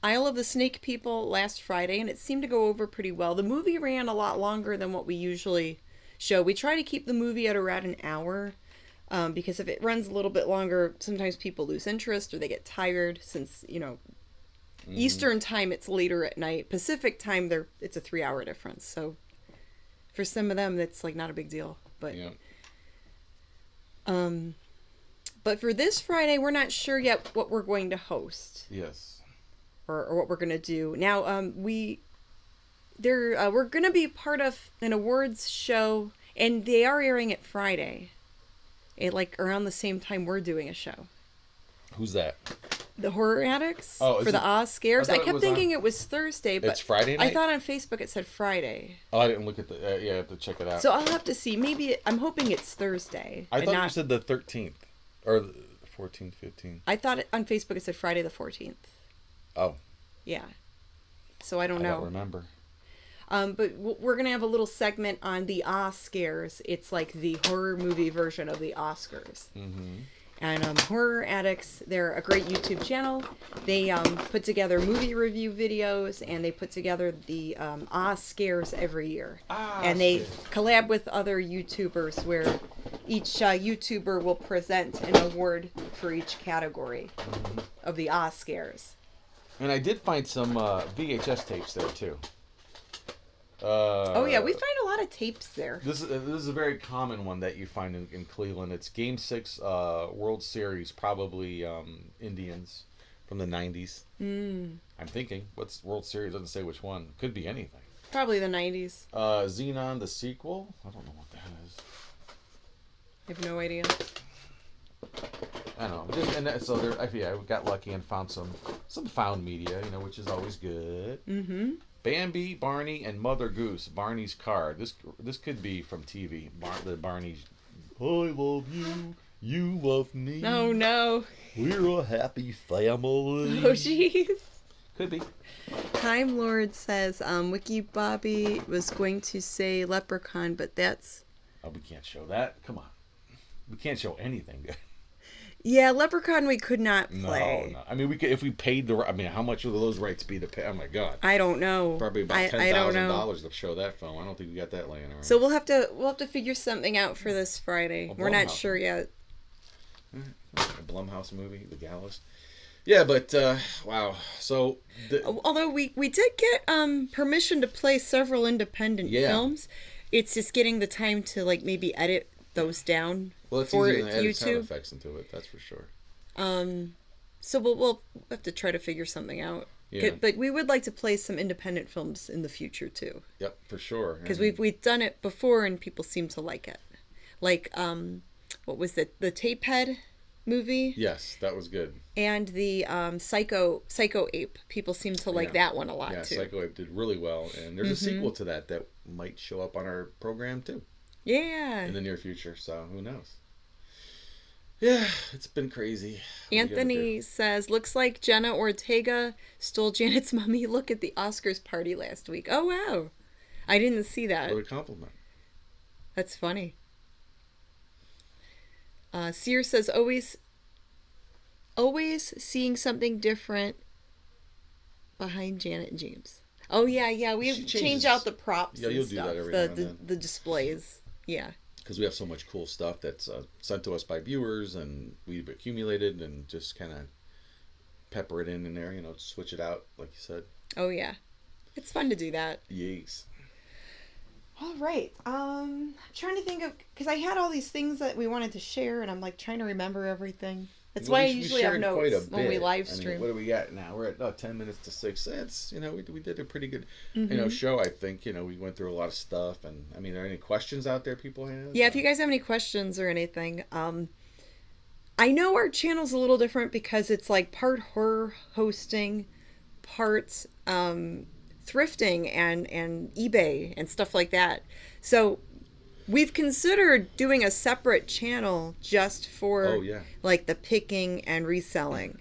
Isle of the Snake People last Friday, and it seemed to go over pretty well. The movie ran a lot longer than what we usually show. We try to keep the movie at around an hour. Because if it runs a little bit longer, sometimes people lose interest or they get tired since, Eastern time it's later at night. Pacific time, it's a 3-hour difference. So for some of them, that's like not a big deal. But, Yeah. But for this Friday, we're not sure yet what we're going to host. Yes. Or what we're going to do. Now, we're going to be part of an awards show, and they are airing it Friday. Around the same time we're doing a show. Who's that? The Horror Addicts for the Oz Scares. I kept thinking it was Thursday, but it's Friday night? I thought on Facebook it said Friday. Oh, I didn't look at the. I have to check it out. So I'll have to see. Maybe I'm hoping it's Thursday. I thought you said the 13th or the 14th, 15th. I thought on Facebook it said Friday the 14th. Oh. Yeah. So I don't know. I don't remember. But we're going to have a little segment on the Oz Scares. It's like the horror movie version of the Oscars. Mm-hmm. And Horror Addicts, they're a great YouTube channel. They put together movie review videos, and they put together the Oz Scares every year. And they collab with other YouTubers where each YouTuber will present an award for each category of the Oz Scares. And I did find some VHS tapes there, too. Oh yeah, we find a lot of tapes there. This is a very common one that you find in Cleveland. It's Game 6 World Series, probably Indians from the 90s. I'm thinking, what's World Series? Doesn't say which one. Could be anything. Probably the 90s. Xenon, the sequel? I don't know what that is. I have no idea. I don't know. So we got lucky and found some found media, which is always good. Mm-hmm. Bambi, Barney, and Mother Goose. Barney's car. This could be from TV. Barney's. I love you. You love me. Oh no. We're a happy family. Oh jeez. Could be. Time Lord says, Wiki Bobby was going to say Leprechaun, but that's. Oh, we can't show that. Come on. We can't show anything good. Yeah, Leprechaun we could not play. No. I mean, we could if we paid the. I mean, how much would those rights be to pay? Oh my God. I don't know. Probably about $10,000 to show that film. I don't think we got that laying around. So we'll have to figure something out for this Friday. We're not sure yet. A Blumhouse movie, The Gallows. Yeah, but wow. So although we did get permission to play several independent films, it's just getting the time to maybe edit those down Well, it's for easy to add sound YouTube. effects into it. That's for sure. So we'll have to try to figure something out. Yeah. But we would like to play some independent films in the future too. Yep, for sure. Because we've done it before and people seem to like it. Like what was it? The Tapehead movie. Yes, that was good. And the Psycho Ape. People seem to like that one a lot too. Yeah, Psycho Ape did really well, and there's a sequel to that might show up on our program too. Yeah. In the near future, so who knows? Yeah, it's been crazy. Anthony says, looks like Jenna Ortega stole Janet's mummy look at the Oscars party last week. Oh, wow. I didn't see that. What a compliment. That's funny. Sear says, always seeing something different behind Janet and James. Oh, yeah. We change out the props and you'll stuff. do that every now and then. The displays. Yeah. Because we have so much cool stuff that's sent to us by viewers, and we've accumulated and just kind of pepper it in there, switch it out, like you said. Oh, yeah. It's fun to do that. Yes. All right. I'm trying to think of, because I had all these things that we wanted to share, and I'm like trying to remember everything. That's why I usually have notes when we live stream. What do we got now? We're at 10 minutes to 6. It's, we did a pretty good, show, I think. We went through a lot of stuff. And, are there any questions out there people have? Yeah, if you guys have any questions or anything. I know our channel's a little different because it's like part horror hosting, part thrifting and eBay and stuff like that. So we've considered doing a separate channel just for like the picking and reselling.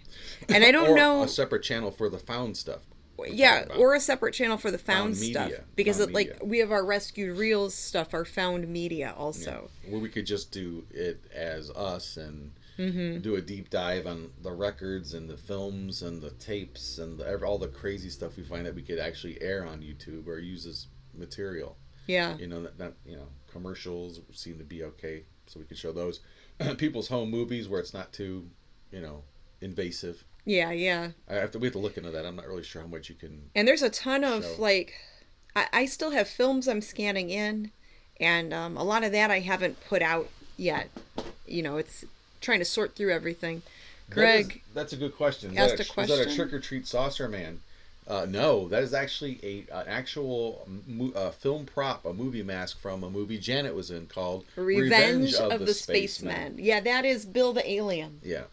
And I don't know a separate channel for the found stuff. Yeah, or a separate channel for the found stuff. Media. Because Found like media. we have our rescued reels stuff, our found media also. Yeah. Where we could just do it as us and do a deep dive on the records and the films and the tapes and all the crazy stuff we find that we could actually air on YouTube or use as material. Yeah. Commercials seem to be okay, so we can show those. People's home movies where it's not too, invasive. Yeah. We have to look into that. I'm not really sure how much you can. And there's a ton of show. like, I still have films I'm scanning in, and a lot of that I haven't put out yet. It's trying to sort through everything. Greg, that's a good question. Asked a question. Is that a trick or treat saucer man? No, that is actually an actual film prop, a movie mask from a movie Janet was in called Revenge of the Spacemen. Yeah, that is Bill the Alien. Yeah.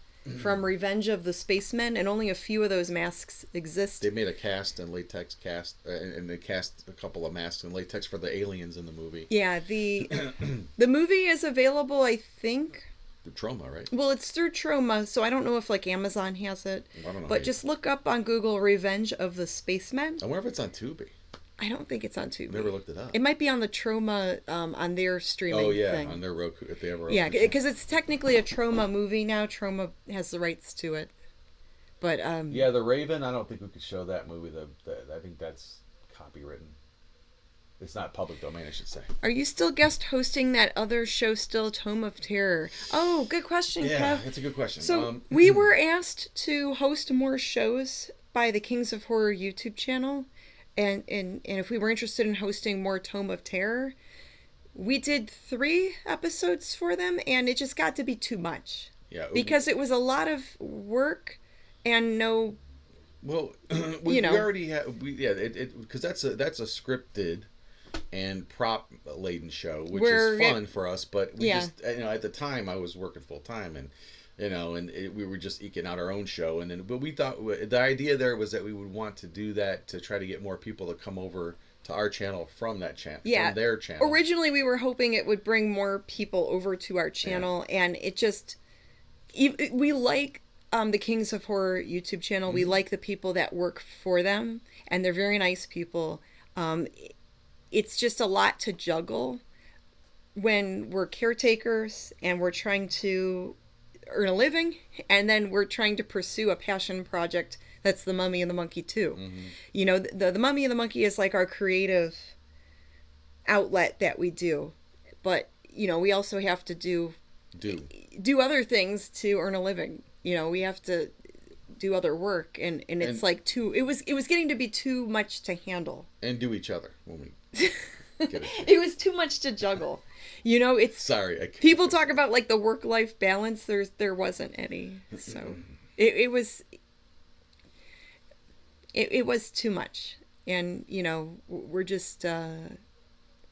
From Revenge of the Spacemen, and only a few of those masks exist. They made a cast and latex cast, and they cast a couple of masks and latex for the aliens in the movie. Yeah, the movie is available, I think. The Trauma, right? Well, it's through Trauma, so I don't know if like Amazon has it. I don't know. But just look up on Google Revenge of the Spacemen. I wonder if it's on Tubi. I don't think it's on Tubi. Never looked it up. It might be on the Trauma on their streaming thing. On their Roku, if they ever. Yeah, because it's technically a Trauma movie now. Trauma has the rights to it. But the Raven. I don't think we could show that movie. I think that's copywritten. It's not public domain, I should say. Are you still guest hosting that other show still, Tome of Terror? Oh, good question, Yeah, Kev. it's a good question. So we were asked to host more shows by the Kings of Horror YouTube channel, and if we were interested in hosting more Tome of Terror, we did 3 episodes for them, and it just got to be too much. Yeah. Because it was a lot of work and no. Well, we already have because that's a scripted and prop laden show, which is fun for us, but we just at the time I was working full time, and we were just eking out our own show, but we thought the idea there was that we would want to do that to try to get more people to come over to our channel from that channel, from their channel. Originally we were hoping it would bring more people over to our channel, and it just, we like the Kings of Horror YouTube channel. We like the people that work for them, and they're very nice people. It's just a lot to juggle when we're caretakers and we're trying to earn a living, and then we're trying to pursue a passion project that's The Mummy and the Monkey too. The Mummy and the Monkey is like our creative outlet that we do, but we also have to do other things to earn a living. We have to do other work, and it's like it was getting to be too much to handle. And do each other when we It was too much to juggle. You know, it's Sorry. I can't. people talk about like the work-life balance. There wasn't any. So it was too much. And, you know, we're just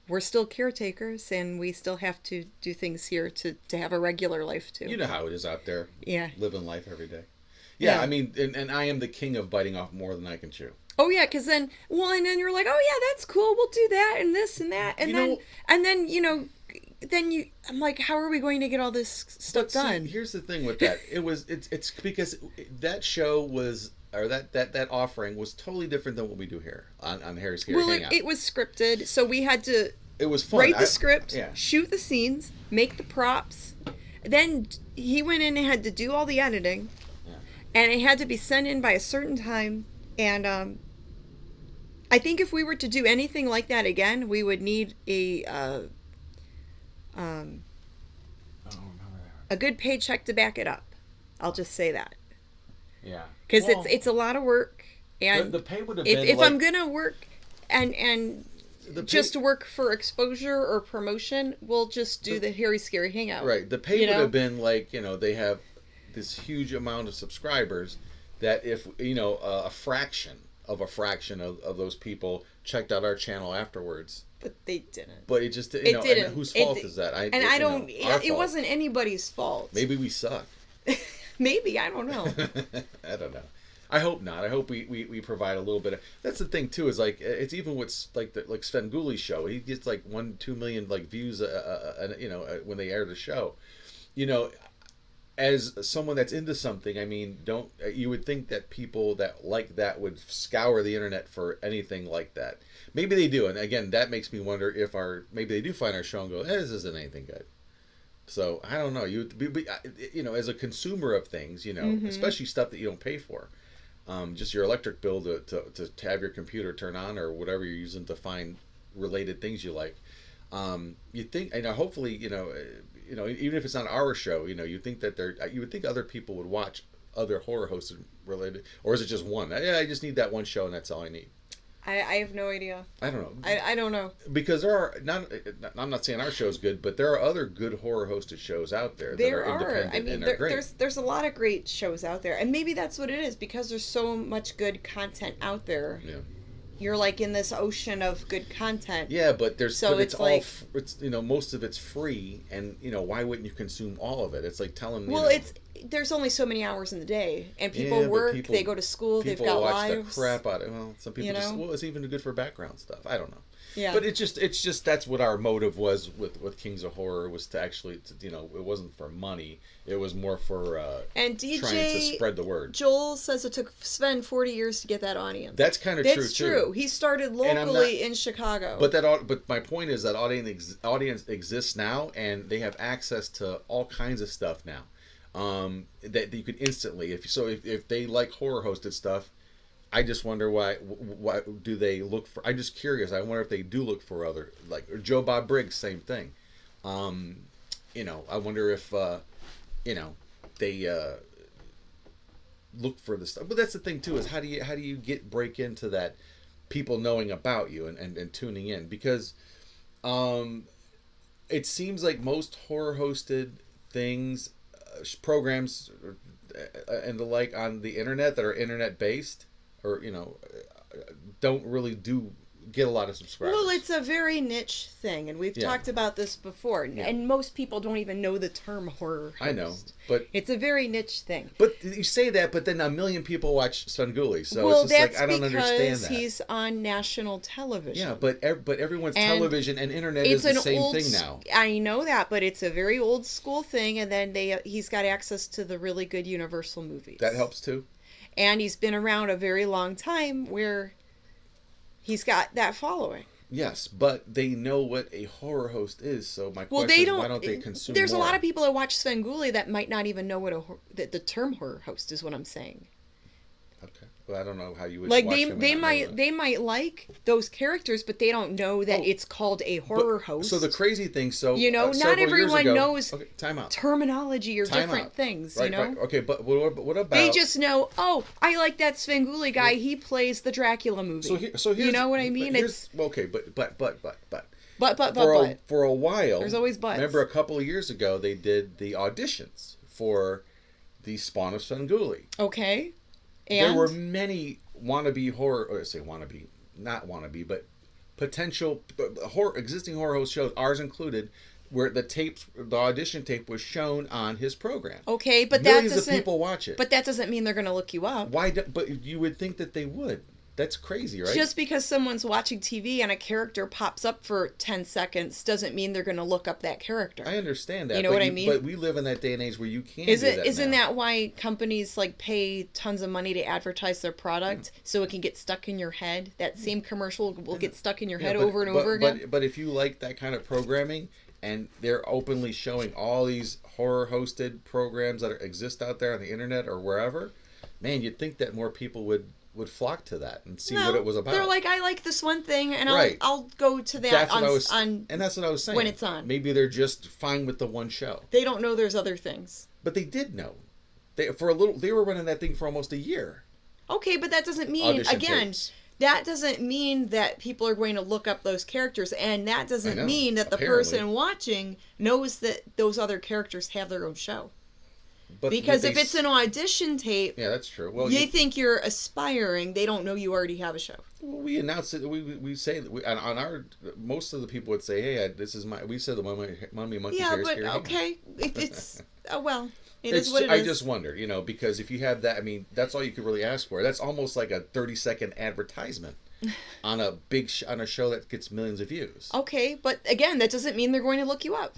we're still caretakers, and we still have to do things here to have a regular life too. You know how it is out there. Yeah. Living life every day. Yeah, Yeah. I mean, and I am the king of biting off more than I can chew. Oh yeah, because then, well, and then you're like, oh yeah, that's cool. We'll do that and this and that, and then you know, I'm like, how are we going to get all this stuff done? Here's the thing with that. It's because that show was, or that offering was totally different than what we do here on Harry Scary Well, Hangout. it was scripted, so we had to It was fun. write the script, yeah. shoot the scenes, make the props. Then he went in and had to do all the editing, and it had to be sent in by a certain time. And I think if we were to do anything like that again, we would need a good paycheck to back it up. I'll just say that. Yeah. Because it's a lot of work, and the pay would have if, been if like, I'm gonna work and just work for exposure or promotion, we'll just do the Harry Scary Hangout. right, the pay would have been like, you know, they have this huge amount of subscribers that if, you know, a fraction of those people checked out our channel afterwards. But they didn't. But it just, It didn't. And whose fault is that? Our fault. It wasn't anybody's fault. Maybe we suck. Maybe, I don't know. I don't know. I hope not. I hope we provide a little bit of. That's the thing too. Is like it's even with like Sven Guli's show. He gets like 1-2 million like views. When they air the show, you know, as someone that's into something, I mean, you would think that people that like that would scour the internet for anything like that. Maybe they do, and again, that makes me wonder if maybe they do find our show and go, this isn't anything good. So I don't know. You know, as a consumer of things, you know, especially stuff that you don't pay for, just your electric bill to have your computer turn on or whatever you're using to find related things you like. You think, and hopefully, you know, even if it's not our show, you know, you would think other people would watch other horror hosted related, or is it just one? Yeah, I just need that one show and that's all I need. I have no idea. I don't know. I don't know. Because there are I'm not saying our show's good, but there are other good horror hosted shows out there that are independent. I mean, and are great. there's a lot of great shows out there, and maybe that's what it is, because there's so much good content out there. Yeah. You're like in this ocean of good content. Yeah, but it's all like, it's, you know, most of it's free, and you know, why wouldn't you consume all of it? It's like telling well, there's only so many hours in the day, and people work, they go to school, they've got lives. People watch the crap out of it. Well, some people it's even good for background stuff. I don't know. Yeah. But it's just that's what our motive was with Kings of Horror, was to actually, you know, it wasn't for money. It was more for and DJ trying to spread the word. Joel says it took Sven 40 years to get that audience. That's kind of true too. That's true. He started locally in Chicago. But my point is that audience exists now, and they have access to all kinds of stuff now. That you could instantly, if they like horror hosted stuff, I just wonder why do they look for? I'm just curious. I wonder if they do look for other, like Joe Bob Briggs, same thing. You know, I wonder if you know, they look for the stuff. But that's the thing too, is how do you break into that, people knowing about you and tuning in, because it seems like most horror hosted things, programs and the like on the internet that are internet based, or you know, don't really get a lot of subscribers. Well, it's a very niche thing, and we've talked about this before, and most people don't even know the term horror host. I know, but it's a very niche thing. But you say that, but then 1 million people watch Sven Guli, so well, it's just that's like, I don't understand that. He's on national television. Yeah, but everyone's television and internet is the same thing now. I know that, but it's a very old school thing, and then he's got access to the really good Universal movies. That helps too. And he's been around a very long time, where he's got that following. Yes, but they know what a horror host is, so my question is, why don't they consume There's more? a lot of people that watch Sven Guli that might not even know what the term horror host is, what I'm saying. Okay. Well, I don't know how you would like watch they might like those characters, but they don't know that it's called a horror host. So the crazy thing, you know, not everyone knows time out. terminology or different things. Right, you know. Right. Okay, but what about? They just know. Oh, I like that Sven Guli guy. He plays the Dracula movie. So here's, you know what I mean? But But for a while, there's always buts. Remember a couple of years ago, they did the auditions for the Spawn of Svengoolie. Okay. And there were many wannabe horror, or I say wannabe, not wannabe, but potential existing horror host shows, ours included, where the audition tape was shown on his program. Okay, but Millions of people watch it. But that doesn't mean they're going to look you up. But you would think that they would. That's crazy, right? Just because someone's watching TV and a character pops up for 10 seconds doesn't mean they're going to look up that character. I understand that. You know what I mean? But we live in that day and age where you can't Isn't that why companies like pay tons of money to advertise their product so it can get stuck in your head? That same commercial will get stuck in your head over and over again? But if you like that kind of programming and they're openly showing all these horror-hosted programs that exist out there on the internet or wherever, man, you'd think that more people would flock to that and see what it was about. They're like, I like this one thing, and right. I'll go to that and that's what I was saying. When it's on. Maybe they're just fine with the one show. They don't know there's other things. But they did know. They were running that thing for almost a year. Okay, but that doesn't mean, Audition again, tapes. that doesn't mean that people are going to look up those characters, and that doesn't mean that the person watching knows that those other characters have their own show. Because if it's an audition tape, yeah, that's true. Well, you think you're aspiring, they don't know you already have a show. Well, we announce it. We say that on our, most of the people would say, "Hey, this is my." We said the mummy monkey. Yeah, but okay, if it's well, it is what it is. I just wondered, because if you have that, I mean, that's all you could really ask for. That's almost like a 30-second advertisement on a on a show that gets millions of views. Okay, but again, that doesn't mean they're going to look you up.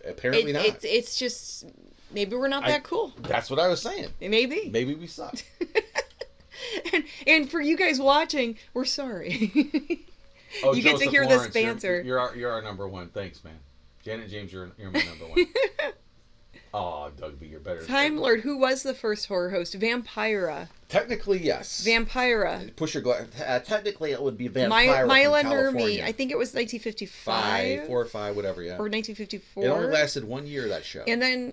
Apparently not. It's just. Maybe we're not that cool. That's what I was saying. Maybe. Maybe we suck. and for you guys watching, we're sorry. You get to hear Lawrence, this banter. You're our number one. Thanks, man. Janet James, you're my number one. Oh, Doug B, you're better. Time Lord, who was the first horror host? Vampira. Technically, yes. Vampira. Push your glass. Technically, it would be Vampira Myla from California. Nurmi. I think it was 1955. 4 or 5, whatever, yeah. Or 1954. It only lasted 1 year, that show. And then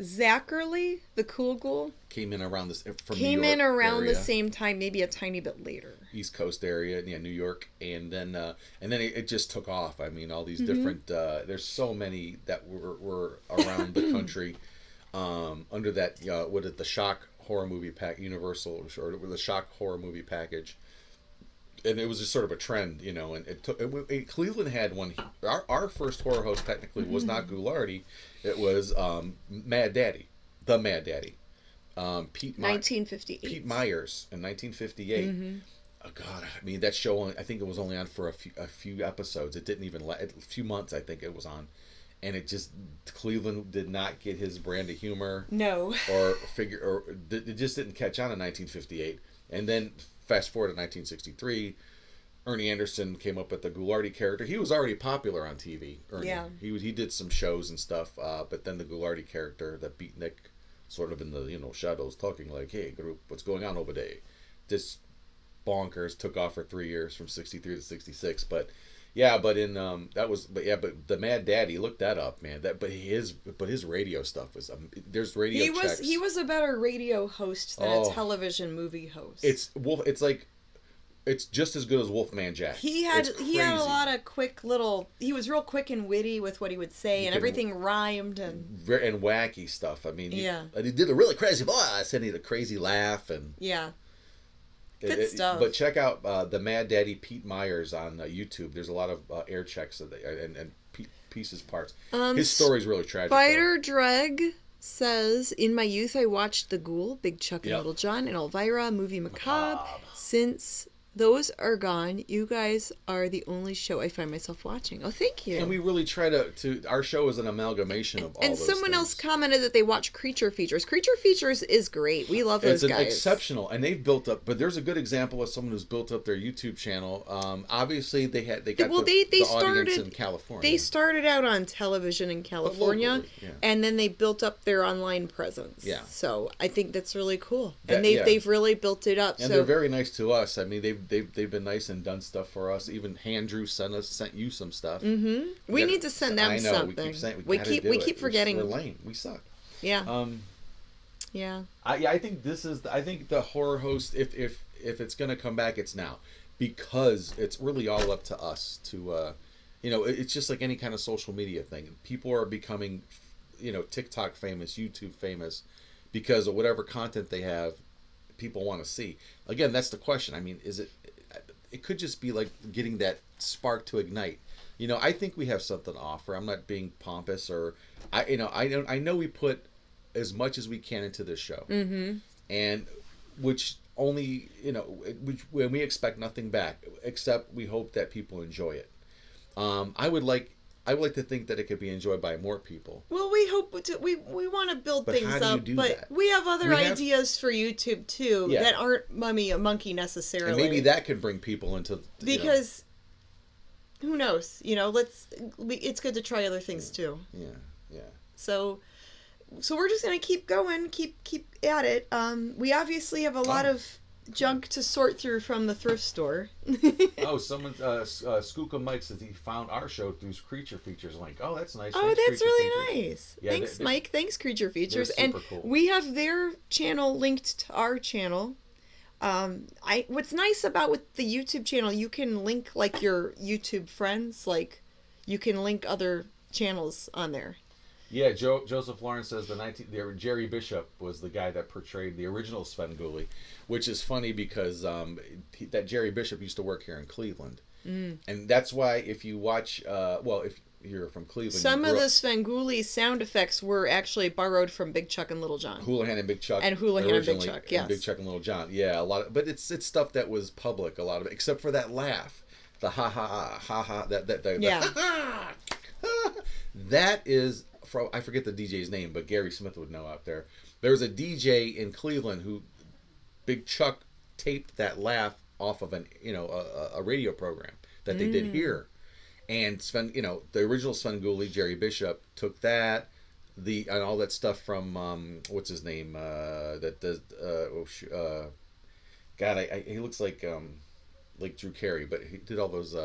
Zachary, the cool ghoul, came in around this from New York area. the same time, maybe a tiny bit later. East Coast area, yeah, New York, and then it just took off. I mean, all these different. There's so many that were around the country under that. The Shock horror movie pack, Universal, or the Shock horror movie package. And it was just sort of a trend, and it took. Cleveland had one. Our first horror host technically was not Ghoulardi, it was Mad Daddy, the Mad Daddy, 1958. Pete Myers in 1958. Oh God, I mean that show. I think it was only on for a few episodes. It didn't even a few months. I think it was on, and it just Cleveland did not get his brand of humor. No. It just didn't catch on in 1958, and then. Fast forward to 1963, Ernie Anderson came up with the Ghoulardi character. He was already popular on TV. Ernie. Yeah. He did some shows and stuff, but then the Ghoulardi character that beat Nick, sort of in the shadows, talking like, "Hey group, what's going on over there?" This bonkers took off for 3 years from 63 to 66. But yeah, but the Mad Daddy, look that up, man. But his radio stuff was there's radio checks. He was a better radio host than a television movie host. It's just as good as Wolfman Jack. He had a lot of quick little. He was real quick and witty with what he would say, and everything rhymed and wacky stuff. I mean, he did a really crazy voice, and he had a crazy laugh, and good stuff. But check out the Mad Daddy Pete Myers on YouTube. There's a lot of air checks and pieces parts. His story's really tragic. Spider Dreg says, "In my youth, I watched The Ghoul, Big Chuck and Little John, and Elvira, Movie Macabre. Since those are gone, you guys are the only show I find myself watching." Oh, thank you. And we really try to our show is an amalgamation of all and those someone things. Else commented that they watch Creature Features. Creature Features is great. We love those guys. It's exceptional, and they've built up. But there's a good example of someone who's built up their YouTube channel. Obviously, they got the audience in California. They started out on television in California, locally, and then they built up their online presence. Yeah. So I think that's really cool, and they've really built it up. And they're very nice to us. I mean, they've been nice and done stuff for us. Even Andrew sent you some stuff. Mm-hmm. We need to send them something. We keep forgetting. We're lame. We suck. Yeah. Yeah. I think the horror host, if it's gonna come back, it's now, because it's really all up to us to It's just like any kind of social media thing. People are becoming, TikTok famous, YouTube famous, because of whatever content they have, people want to see. Again, that's the question. I mean, it could just be like getting that spark to ignite. I think we have something to offer. I'm not being pompous I know we put as much as we can into this show. Mm-hmm. And which only, when we expect nothing back, except we hope that people enjoy it. I would like to think that it could be enjoyed by more people. Well, we hope we want to build things how do you up, do but that? we have other ideas for YouTube too that aren't Mummy and Monkey necessarily. And maybe that could bring people into because who knows? It's good to try other things too. Yeah. So we're just gonna keep going, keep at it. We obviously have a lot of junk to sort through from the thrift store. Someone Skooka Mike says he found our show through Creature Features link. Oh, that's nice. Oh, Thanks, that's Creature really Features. nice. Yeah, Thanks, Mike. Thanks, Creature Features. And cool. we have their channel linked to our channel. What's nice about with the YouTube channel, you can link like your YouTube friends, like you can link other channels on there. Yeah, Joseph Lawrence says the Jerry Bishop was the guy that portrayed the original Svengoolie, which is funny because that Jerry Bishop used to work here in Cleveland, and that's why if you watch, if you're from Cleveland, some of the Svengoolie sound effects were actually borrowed from Big Chuck and Little John. Houlihan and Big Chuck, Big Chuck, yes. And Big Chuck and Little John, yeah, a lot of, but it's stuff that was public, a lot of it, except for that laugh, the ha ha ha ha, that is. I forget the DJ's name, but Gary Smith would know out there. There was a DJ in Cleveland who Big Chuck taped that laugh off of a radio program that they did here, and Sven, the original Svengoolie, Jerry Bishop, took that and all that stuff from what's his name that does he looks like Drew Carey, but he did all those.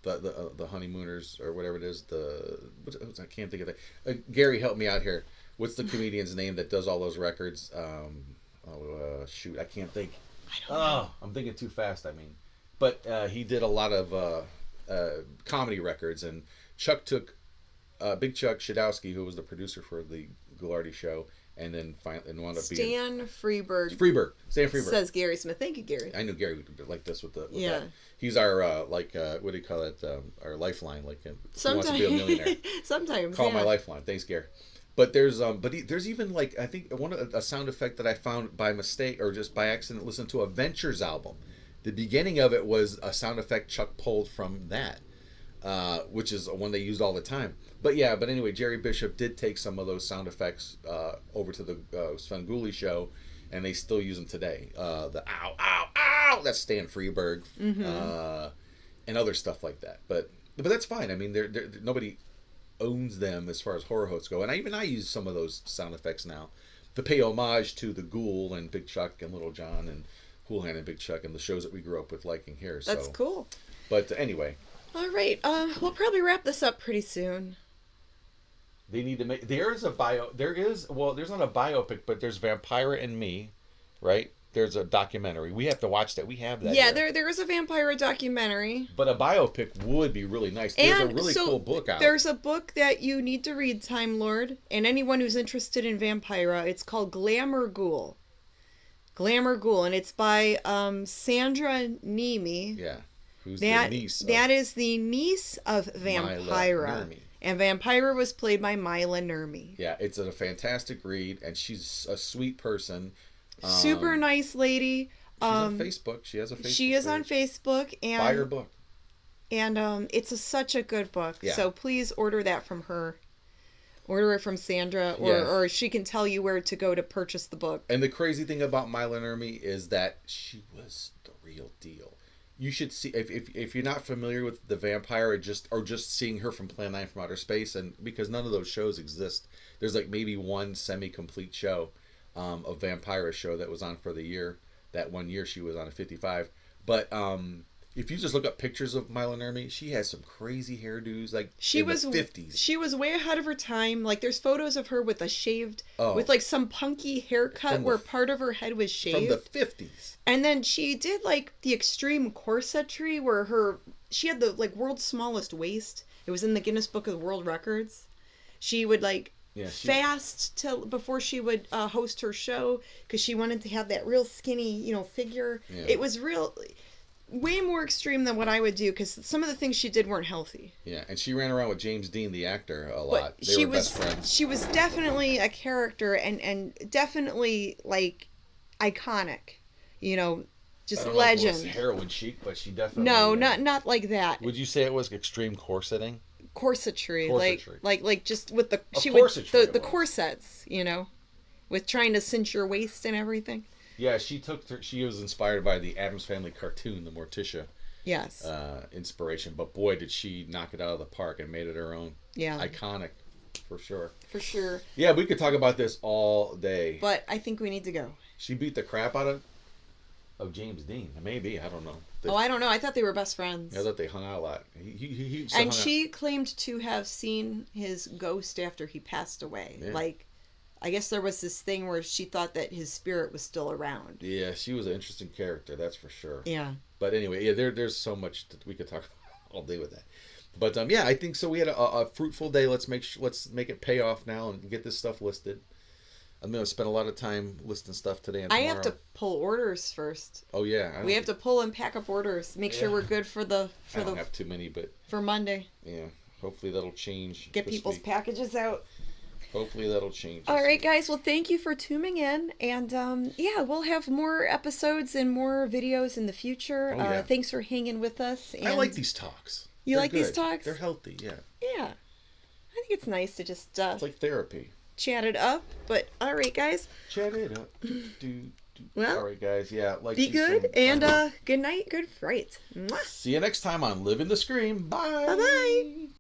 The honeymooners or whatever it is. I can't think of that. Gary, help me out here. What's the comedian's name that does all those records? Shoot, I can't think. I don't know. I'm thinking too fast. I mean, but he did a lot of comedy records, and Chuck took Big Chuck Shadowski, who was the producer for the Goulardi show, and then wound up being Stan Freeberg. Stan Freeberg Says Gary Smith. Thank you, Gary. I knew Gary would be like this with that. Yeah. He's our what do you call it? Our lifeline, like who wants to be a millionaire. Sometimes. Call my lifeline. Thanks, Gary. But there's there's even like I think a sound effect that I found by mistake or just by accident. Listened to a Ventures album. The beginning of it was a sound effect Chuck pulled from that, which is one they used all the time. But anyway, Jerry Bishop did take some of those sound effects over to the Svengoolie show, and they still use them today. The ow, ow, ow, that's Stan Freeberg, and other stuff like that. But that's fine. I mean, they're nobody owns them as far as horror hosts go. And I use some of those sound effects now to pay homage to the Ghoul and Big Chuck and Little John and Houlihan and Big Chuck and the shows that we grew up with liking here. That's cool. But anyway. All right. We'll probably wrap this up pretty soon. They need to make. There's not a biopic, but there's Vampira and Me, right? There's a documentary. We have to watch that. We have that. Yeah, there is a Vampira documentary. But a biopic would be really nice. There's a really cool book out. There's a book that you need to read, Time Lord, and anyone who's interested in Vampira. It's called Glamour Ghoul. Glamour Ghoul, and it's by Sandra Nemi. Yeah, who's the niece? That is the niece of Vampira. And Vampira was played by Mila Nurmi. Yeah, it's a fantastic read, and she's a sweet person. Super nice lady. She's on Facebook. She has a Facebook She is on Facebook. And buy her book. And it's such a good book. Yeah. So please order that from her. Order it from Sandra, or she can tell you where to go to purchase the book. And the crazy thing about Mila Nurmi is that she was the real deal. You should see if you're not familiar with the Vampire or just seeing her from Plan 9 from Outer Space, and because none of those shows exist, there's like maybe one semi-complete show, a Vampira show that was on for the year. That one year she was on a 55. But if you just look up pictures of Mila Nurmi, she has some crazy hairdos, like she was the 50s. She was way ahead of her time. Like there's photos of her with a shaved, with like some punky haircut where part of her head was shaved. From the 50s. And then she did like the extreme corsetry where her she had the like world's smallest waist. It was in the Guinness Book of World Records. She would like fast till before she would host her show because she wanted to have that real skinny, figure. Yeah. It was way more extreme than what I would do because some of the things she did weren't healthy. Yeah, and she ran around with James Dean, the actor, a lot. They were best friends. She was definitely a character and definitely like iconic, just I don't legend. know if it was heroin chic, but she definitely. No, not like that. Would you say it was extreme corseting? Corsetry, like just with the the corsets, with trying to cinch your waist and everything. Yeah, she was inspired by the Addams Family cartoon, the Morticia. Yes. Inspiration, but boy, did she knock it out of the park and made it her own. Yeah. Iconic, for sure. For sure. Yeah, we could talk about this all day. But I think we need to go. She beat the crap out of James Dean. Maybe, I don't know. I don't know. I thought they were best friends. I thought they hung out a lot. She claimed to have seen his ghost after he passed away. Yeah. Like, I guess there was this thing where she thought that his spirit was still around. Yeah, she was an interesting character, that's for sure. Yeah. But anyway, yeah, there's so much that we could talk about all day with that. But I think so. We had a fruitful day. Let's make it pay off now and get this stuff listed. I'm gonna spend a lot of time listing stuff today and tomorrow. I have to pull orders first. Oh yeah. We have to pull and pack up orders. Make sure we're good for the. I don't have too many, but for Monday. Yeah, hopefully that'll change. Get people's packages out. Hopefully that'll change. All right, guys. Well, thank you for tuning in, and we'll have more episodes and more videos in the future. Oh, yeah. Thanks for hanging with us. And I like these talks. You like these talks? They're healthy. Yeah. Yeah, I think it's nice to just. It's like therapy. Chat it up, but all right, guys. Chat it up. Well, all right, guys. Yeah, like. Be good and good night, good fright. See you next time on Living the Scream. Bye. Bye.